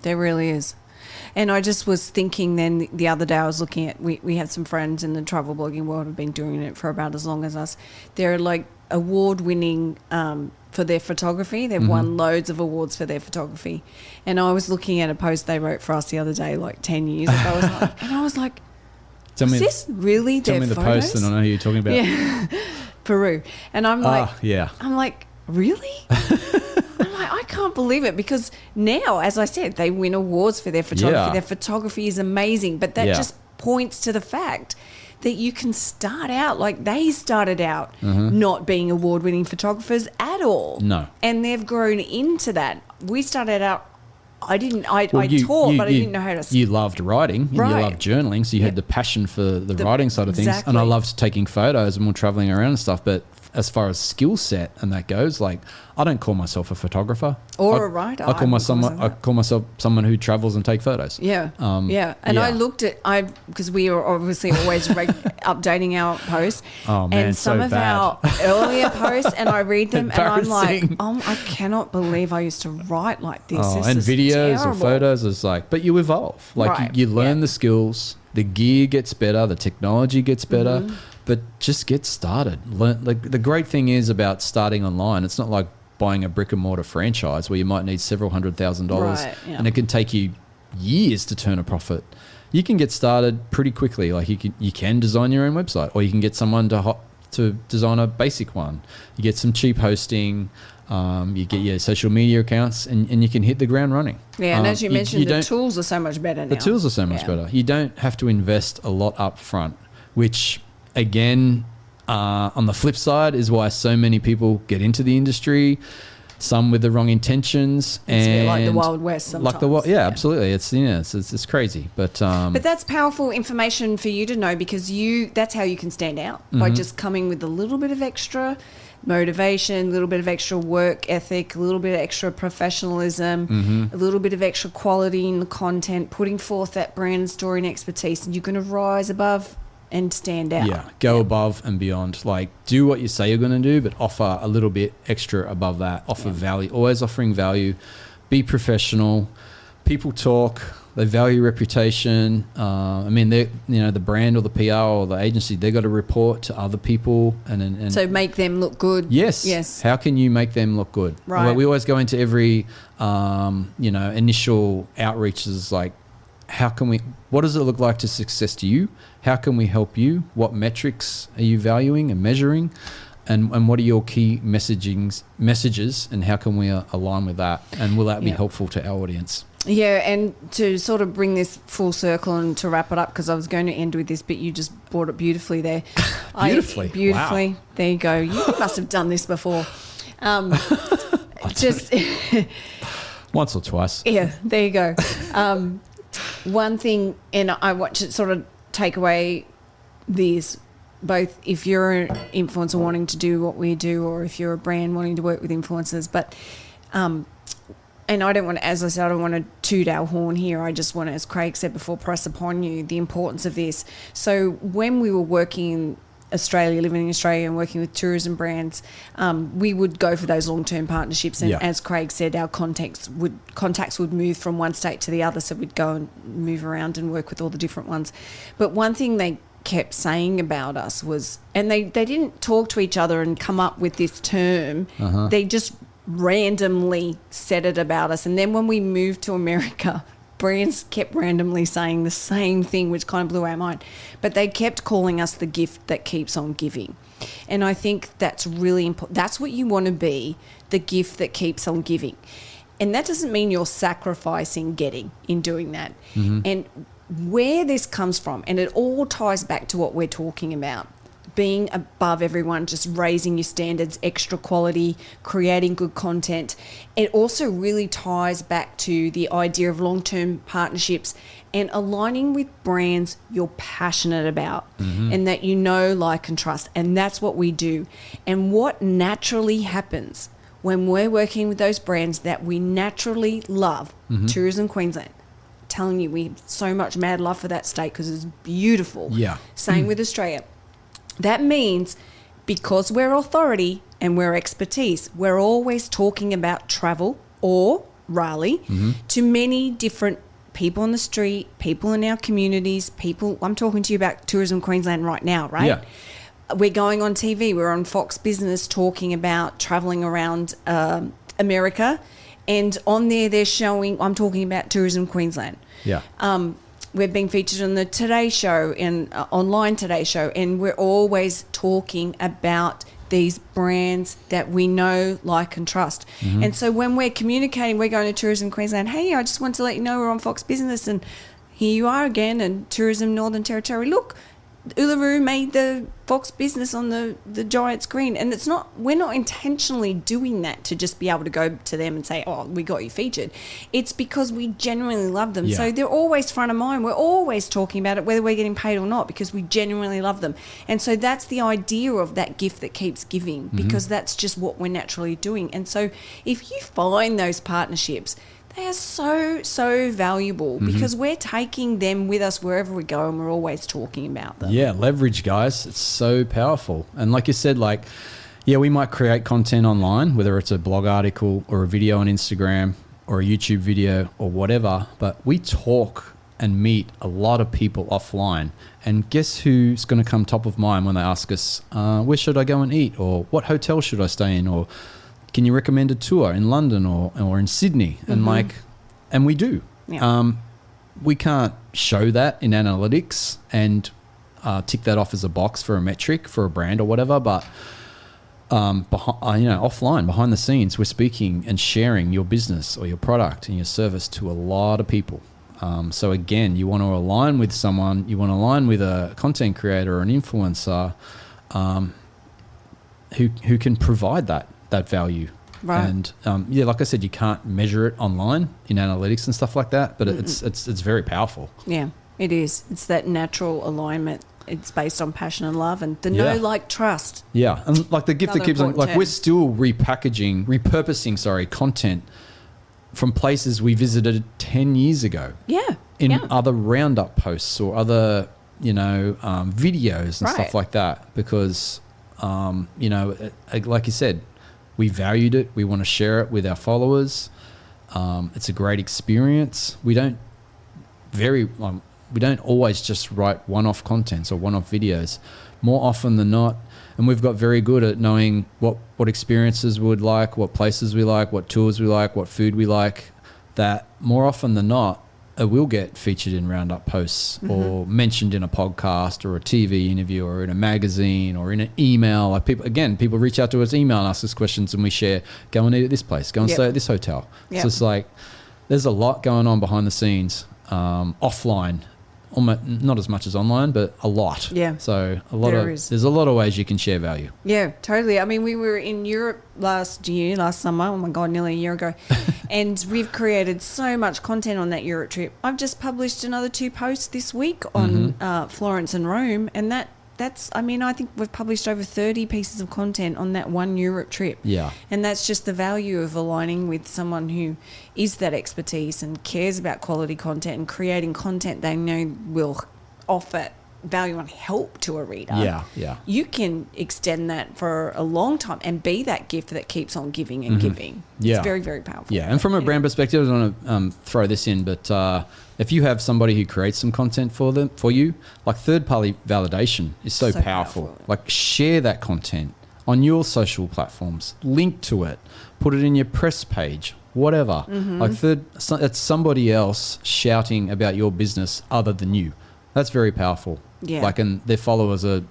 S2: There really is. And I just was thinking then the other day I was looking at, we have some friends in the travel blogging world who've been doing it for about as long as us. They're like award-winning for their photography. They've won loads of awards for their photography. And I was looking at a post they wrote for us the other day, like 10 years ago. I was like, is this really their photos?
S1: Tell me the post and I know who you're talking about.
S2: Yeah. Peru. And I'm like, I'm like, really? I'm like, I can't believe it, because now, as I said, they win awards for their photography. Their photography is amazing, but that just points to the fact that you can start out like they started out not being award-winning photographers at all.
S1: No.
S2: And they've grown into that. We started out, I taught, but I didn't know how to speak.
S1: You loved writing, and you loved journaling, so you had the passion for the writing side of things. And I loved taking photos and more traveling around and stuff. But as far as skill set and that goes, like I don't call myself a photographer
S2: or a writer.
S1: I call myself someone who travels and take photos.
S2: And I looked at because we are obviously always updating our posts.
S1: Oh man,
S2: and some of our earlier posts, and I read them and I'm like, I cannot believe I used to write like this. This
S1: and
S2: is
S1: videos
S2: terrible.
S1: or photos is like, but you evolve. Like you learn the skills, the gear gets better, the technology gets better. But just get started. Like the great thing is about starting online, it's not like buying a brick and mortar franchise where you might need several $100,000 and it can take you years to turn a profit. You can get started pretty quickly. Like you can design your own website, or you can get someone to design a basic one. You get some cheap hosting. You get your social media accounts and you can hit the ground running.
S2: Yeah, and as you mentioned, the tools are so much better now.
S1: The tools are so much better. You don't have to invest a lot up front, which again, on the flip side is why so many people get into the industry, some with the wrong intentions.
S2: It's
S1: and
S2: a bit like the Wild West sometimes.
S1: Absolutely. It's crazy. But
S2: that's powerful information for you to know, because that's how you can stand out, by just coming with a little bit of extra motivation, a little bit of extra work ethic, a little bit of extra professionalism, a little bit of extra quality in the content, putting forth that brand story and expertise, and you're going to rise above and stand out.
S1: Yeah, go above and beyond. Like, do what you say you're going to do, but offer a little bit extra above that. Offer value, always offering value. Be professional. People talk. They value reputation. I mean, the brand or the PR or the agency, they got to report to other people and
S2: so make them look good.
S1: Yes. How can you make them look good?
S2: Right.
S1: Well, we always go into every initial outreaches like, what does it look like to success to you? How can we help you? What metrics are you valuing and measuring? And what are your key messages, and how can we align with that? And will that be helpful to our audience?
S2: Yeah, and to sort of bring this full circle and to wrap it up, because I was going to end with this, but you just brought it beautifully there. Beautifully. Wow. There you go. You must have done this before. Just
S1: once or twice.
S2: Yeah, there you go. One thing, and I want to sort of take away this, both if you're an influencer wanting to do what we do, or if you're a brand wanting to work with influencers, but and I don't want to, as I said, I don't want to toot our horn here. I just want to, as Craig said before, press upon you the importance of this. So when we were working in Australia, living in Australia and working with tourism brands, we would go for those long-term partnerships, and as Craig said, our contacts would move from one state to the other, so we'd go and move around and work with all the different ones. But one thing they kept saying about us was, and they didn't talk to each other and come up with this term, they just randomly said it about us. And then when we moved to America, brands kept randomly saying the same thing, which kind of blew our mind. But they kept calling us the gift that keeps on giving. And I think that's really important. That's what you want to be, the gift that keeps on giving. And that doesn't mean you're sacrificing getting in doing that. And where this comes from, and it all ties back to what we're talking about, being above everyone, just raising your standards, extra quality, creating good content. It also really ties back to the idea of long-term partnerships and aligning with brands you're passionate about and that you know, like, and trust. And that's what we do. And what naturally happens when we're working with those brands that we naturally love, Tourism Queensland, telling you we have so much mad love for that state because it's beautiful. Yeah. Same with Australia. That means because we're authority and we're expertise, we're always talking about travel or Raleigh to many different people on the street, people in our communities, people. I'm talking to you about Tourism Queensland right now, right? Yeah. We're going on TV. We're on Fox Business talking about traveling around America. And on there, they're showing, I'm talking about Tourism Queensland. Yeah. We're being featured on the Today Show and online Today Show, and we're always talking about these brands that we know, like, and trust. And so when we're communicating, we're going to Tourism Queensland, hey, I just want to let you know we're on Fox Business, and here you are again, and Tourism Northern Territory. Look, Uluru made the Fox Business on the giant screen, and we're not intentionally doing that to just be able to go to them and say, oh, we got you featured. It's because we genuinely love them. So they're always front of mind. We're always talking about it, whether we're getting paid or not, because we genuinely love them. And so that's the idea of that gift that keeps giving, because that's just what we're naturally doing. And so if you find those partnerships, they are so, so valuable because we're taking them with us wherever we go, and we're always talking about them. Yeah, leverage, guys. It's so powerful. And like you said, we might create content online, whether it's a blog article or a video on Instagram or a YouTube video or whatever, but we talk and meet a lot of people offline. And guess who's going to come top of mind when they ask us, where should I go and eat? Or what hotel should I stay in? Or can you recommend a tour in London or in Sydney? And and we do. Yeah. We can't show that in analytics and tick that off as a box for a metric for a brand or whatever. But offline, behind the scenes, we're speaking and sharing your business or your product and your service to a lot of people.
S1: So again, you want to align with someone, you want to align with a content creator or an influencer who can provide that value.
S2: Right.
S1: And like I said, you can't measure it online in analytics and stuff like that, but it's very powerful.
S2: Yeah, it is. It's that natural alignment. It's based on passion and love and the know, like, trust.
S1: Yeah. And like the gift that keeps on, like
S2: term.
S1: we're still repurposing content from places we visited 10 years ago.
S2: Yeah.
S1: In other roundup posts or other, videos and stuff like that, because, like you said, we valued it. We want to share it with our followers. It's a great experience. We don't always just write one-off contents or one-off videos. More often than not, and we've got very good at knowing what experiences we would like, what places we like, what tours we like, what food we like, that more often than not, it will get featured in roundup posts or mentioned in a podcast or a TV interview or in a magazine or in an email. Like people reach out to us, email and ask us questions, and we share, go and eat at this place, go and stay at this hotel.
S2: Yep.
S1: So it's like there's a lot going on behind the scenes, offline. Almost, not as much as online, but a lot.
S2: Yeah.
S1: So there's a lot of ways you can share value.
S2: Yeah, totally. I mean, we were in Europe last summer. Oh my God, nearly a year ago. And we've created so much content on that Europe trip. I've just published another 2 posts this week on Florence and Rome. And I think we've published over 30 pieces of content on that one Europe trip.
S1: Yeah.
S2: And that's just the value of aligning with someone who is that expertise and cares about quality content and creating content they know will offer value and help to a reader.
S1: Yeah.
S2: You can extend that for a long time and be that gift that keeps on giving and giving.
S1: Yeah.
S2: It's very, very powerful.
S1: Yeah. And from a brand perspective, I want to throw this in, but if you have somebody who creates some content for you, like third-party validation is so powerful. Like share that content on your social platforms, link to it, put it in your press page, whatever. Like it's somebody else shouting about your business other than you. That's very powerful.
S2: Yeah.
S1: Like, and their followers are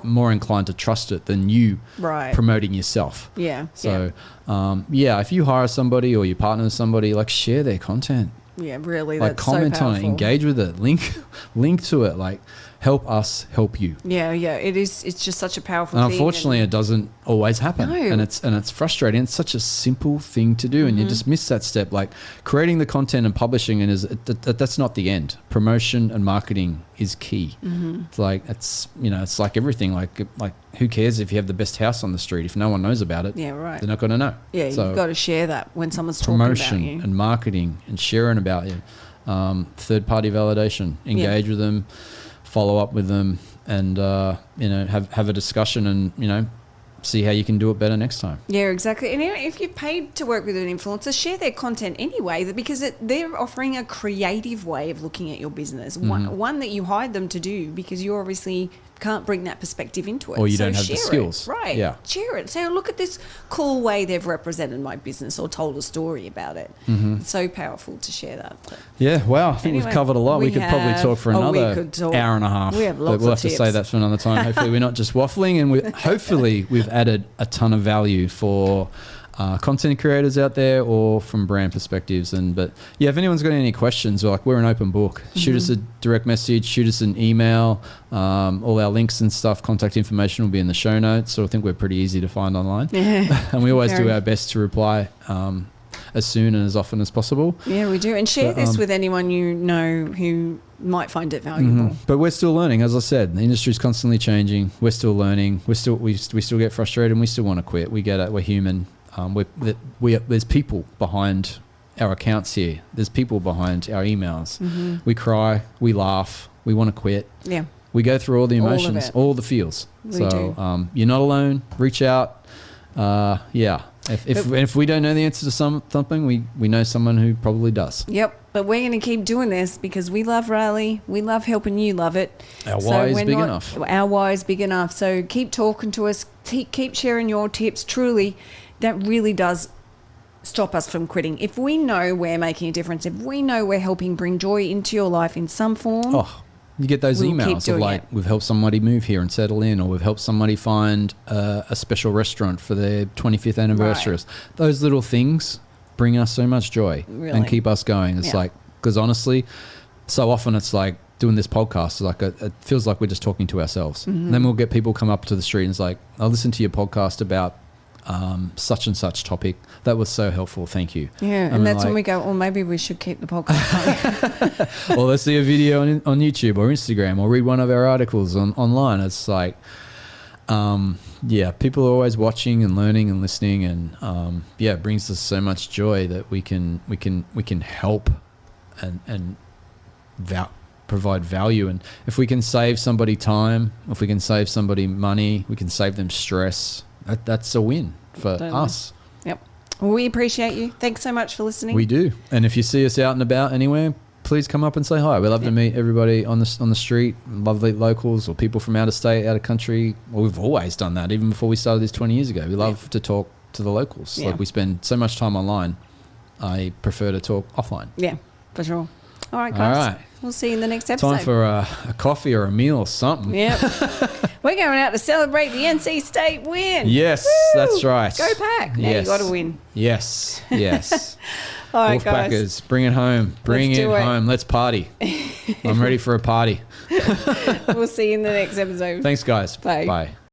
S1: more inclined to trust it than you promoting yourself.
S2: Yeah.
S1: So, if you hire somebody or you partner with somebody, like share their content.
S2: Yeah, really.
S1: Like
S2: that's
S1: comment
S2: so
S1: on it, engage with it, link to it. Like help us help you.
S2: Yeah. It is. It's just such a powerful
S1: and
S2: thing.
S1: Unfortunately, it doesn't always happen.
S2: No.
S1: And it's frustrating. It's such a simple thing to do, and you just miss that step. Like creating the content and publishing it that's not the end. Promotion and marketing is key. It's like it's like everything. Like who cares if you have the best house on the street if no one knows about it?
S2: Yeah, right.
S1: They're not going to know.
S2: Yeah, so you've got to share that when someone's talking
S1: promotion
S2: about you.
S1: And marketing and sharing about you. Third-party validation. Engage with them, follow up with them, and have a discussion and see how you can do it better next time.
S2: Yeah, exactly. And if you're paid to work with an influencer, share their content anyway, because they're offering a creative way of looking at your business, one that you hired them to do because you obviously can't bring that perspective into it.
S1: Or you don't have the skills.
S2: Right.
S1: Yeah.
S2: Share it. Say, look at this cool way they've represented my business or told a story about it. It's so powerful to share that. But
S1: yeah, wow. I think we've covered a lot. We could probably talk for another hour and a half.
S2: We have lots
S1: but we'll
S2: of
S1: have to say that for another time. Hopefully we're not just waffling, and hopefully we've added a ton of value for content creators out there or from brand perspectives. But if anyone's got any questions, we're an open book. Shoot us a direct message, shoot us an email. All our links and stuff, contact information will be in the show notes. So I think we're pretty easy to find online. Yeah. And we always do our best to reply as soon and as often as possible. Yeah, we do. And share this with anyone you know who might find it valuable. But we're still learning. As I said, the industry's constantly changing. We're still learning. We still get frustrated and we still want to quit. We get it. We're human. There's people behind our accounts here. There's people behind our emails. We cry, we laugh, we want to quit. Yeah. We go through all the emotions, all the feels. So you're not alone. Reach out. If we don't know the answer to something, we know someone who probably does. Yep. But we're going to keep doing this because we love Raleigh. We love helping you love it. Our why is big enough. Our why is big enough. So keep talking to us. Keep sharing your tips. Truly, that really does stop us from quitting. If we know we're making a difference, if we know we're helping bring joy into your life in some form. Oh, you get those emails of we've helped somebody move here and settle in, or we've helped somebody find a special restaurant for their 25th anniversary. Right. Those little things bring us so much joy and keep us going. It's Because honestly, so often it's like doing this podcast, like it feels like we're just talking to ourselves. And then we'll get people come up to the street and it's like, I'll listen to your podcast about such and such topic. That was so helpful. Thank you.
S2: Yeah, and that's when we go, well, maybe we should keep the podcast going.
S1: Or let's see a video on YouTube or Instagram, or read one of our articles online. It's like, people are always watching and learning and listening, and it brings us so much joy that we can help and provide value. And if we can save somebody time, if we can save somebody money, we can save them stress. That's a win for us.
S2: Yep. Well, we appreciate you. Thanks so much for listening.
S1: We do. And if you see us out and about anywhere, please come up and say hi. We love to meet everybody on the street, lovely locals or people from out of state, out of country. Well, we've always done that, even before we started this 20 years ago. We love to talk to the locals. Like, we spend so much time online. I prefer to talk offline.
S2: Yeah, for sure. All right, guys.
S1: All right.
S2: We'll see you in the next episode.
S1: Time for a coffee or a meal or something.
S2: Yep. We're going out to celebrate the NC State win.
S1: Yes,
S2: Woo!
S1: that's right.
S2: Go Pack. Now you got to win.
S1: Yes.
S2: All right, guys.
S1: Wolfpackers, bring it home. Bring it home. Let's party. I'm ready for a party.
S2: We'll see you in the next episode.
S1: Thanks, guys.
S2: Bye.
S1: Bye.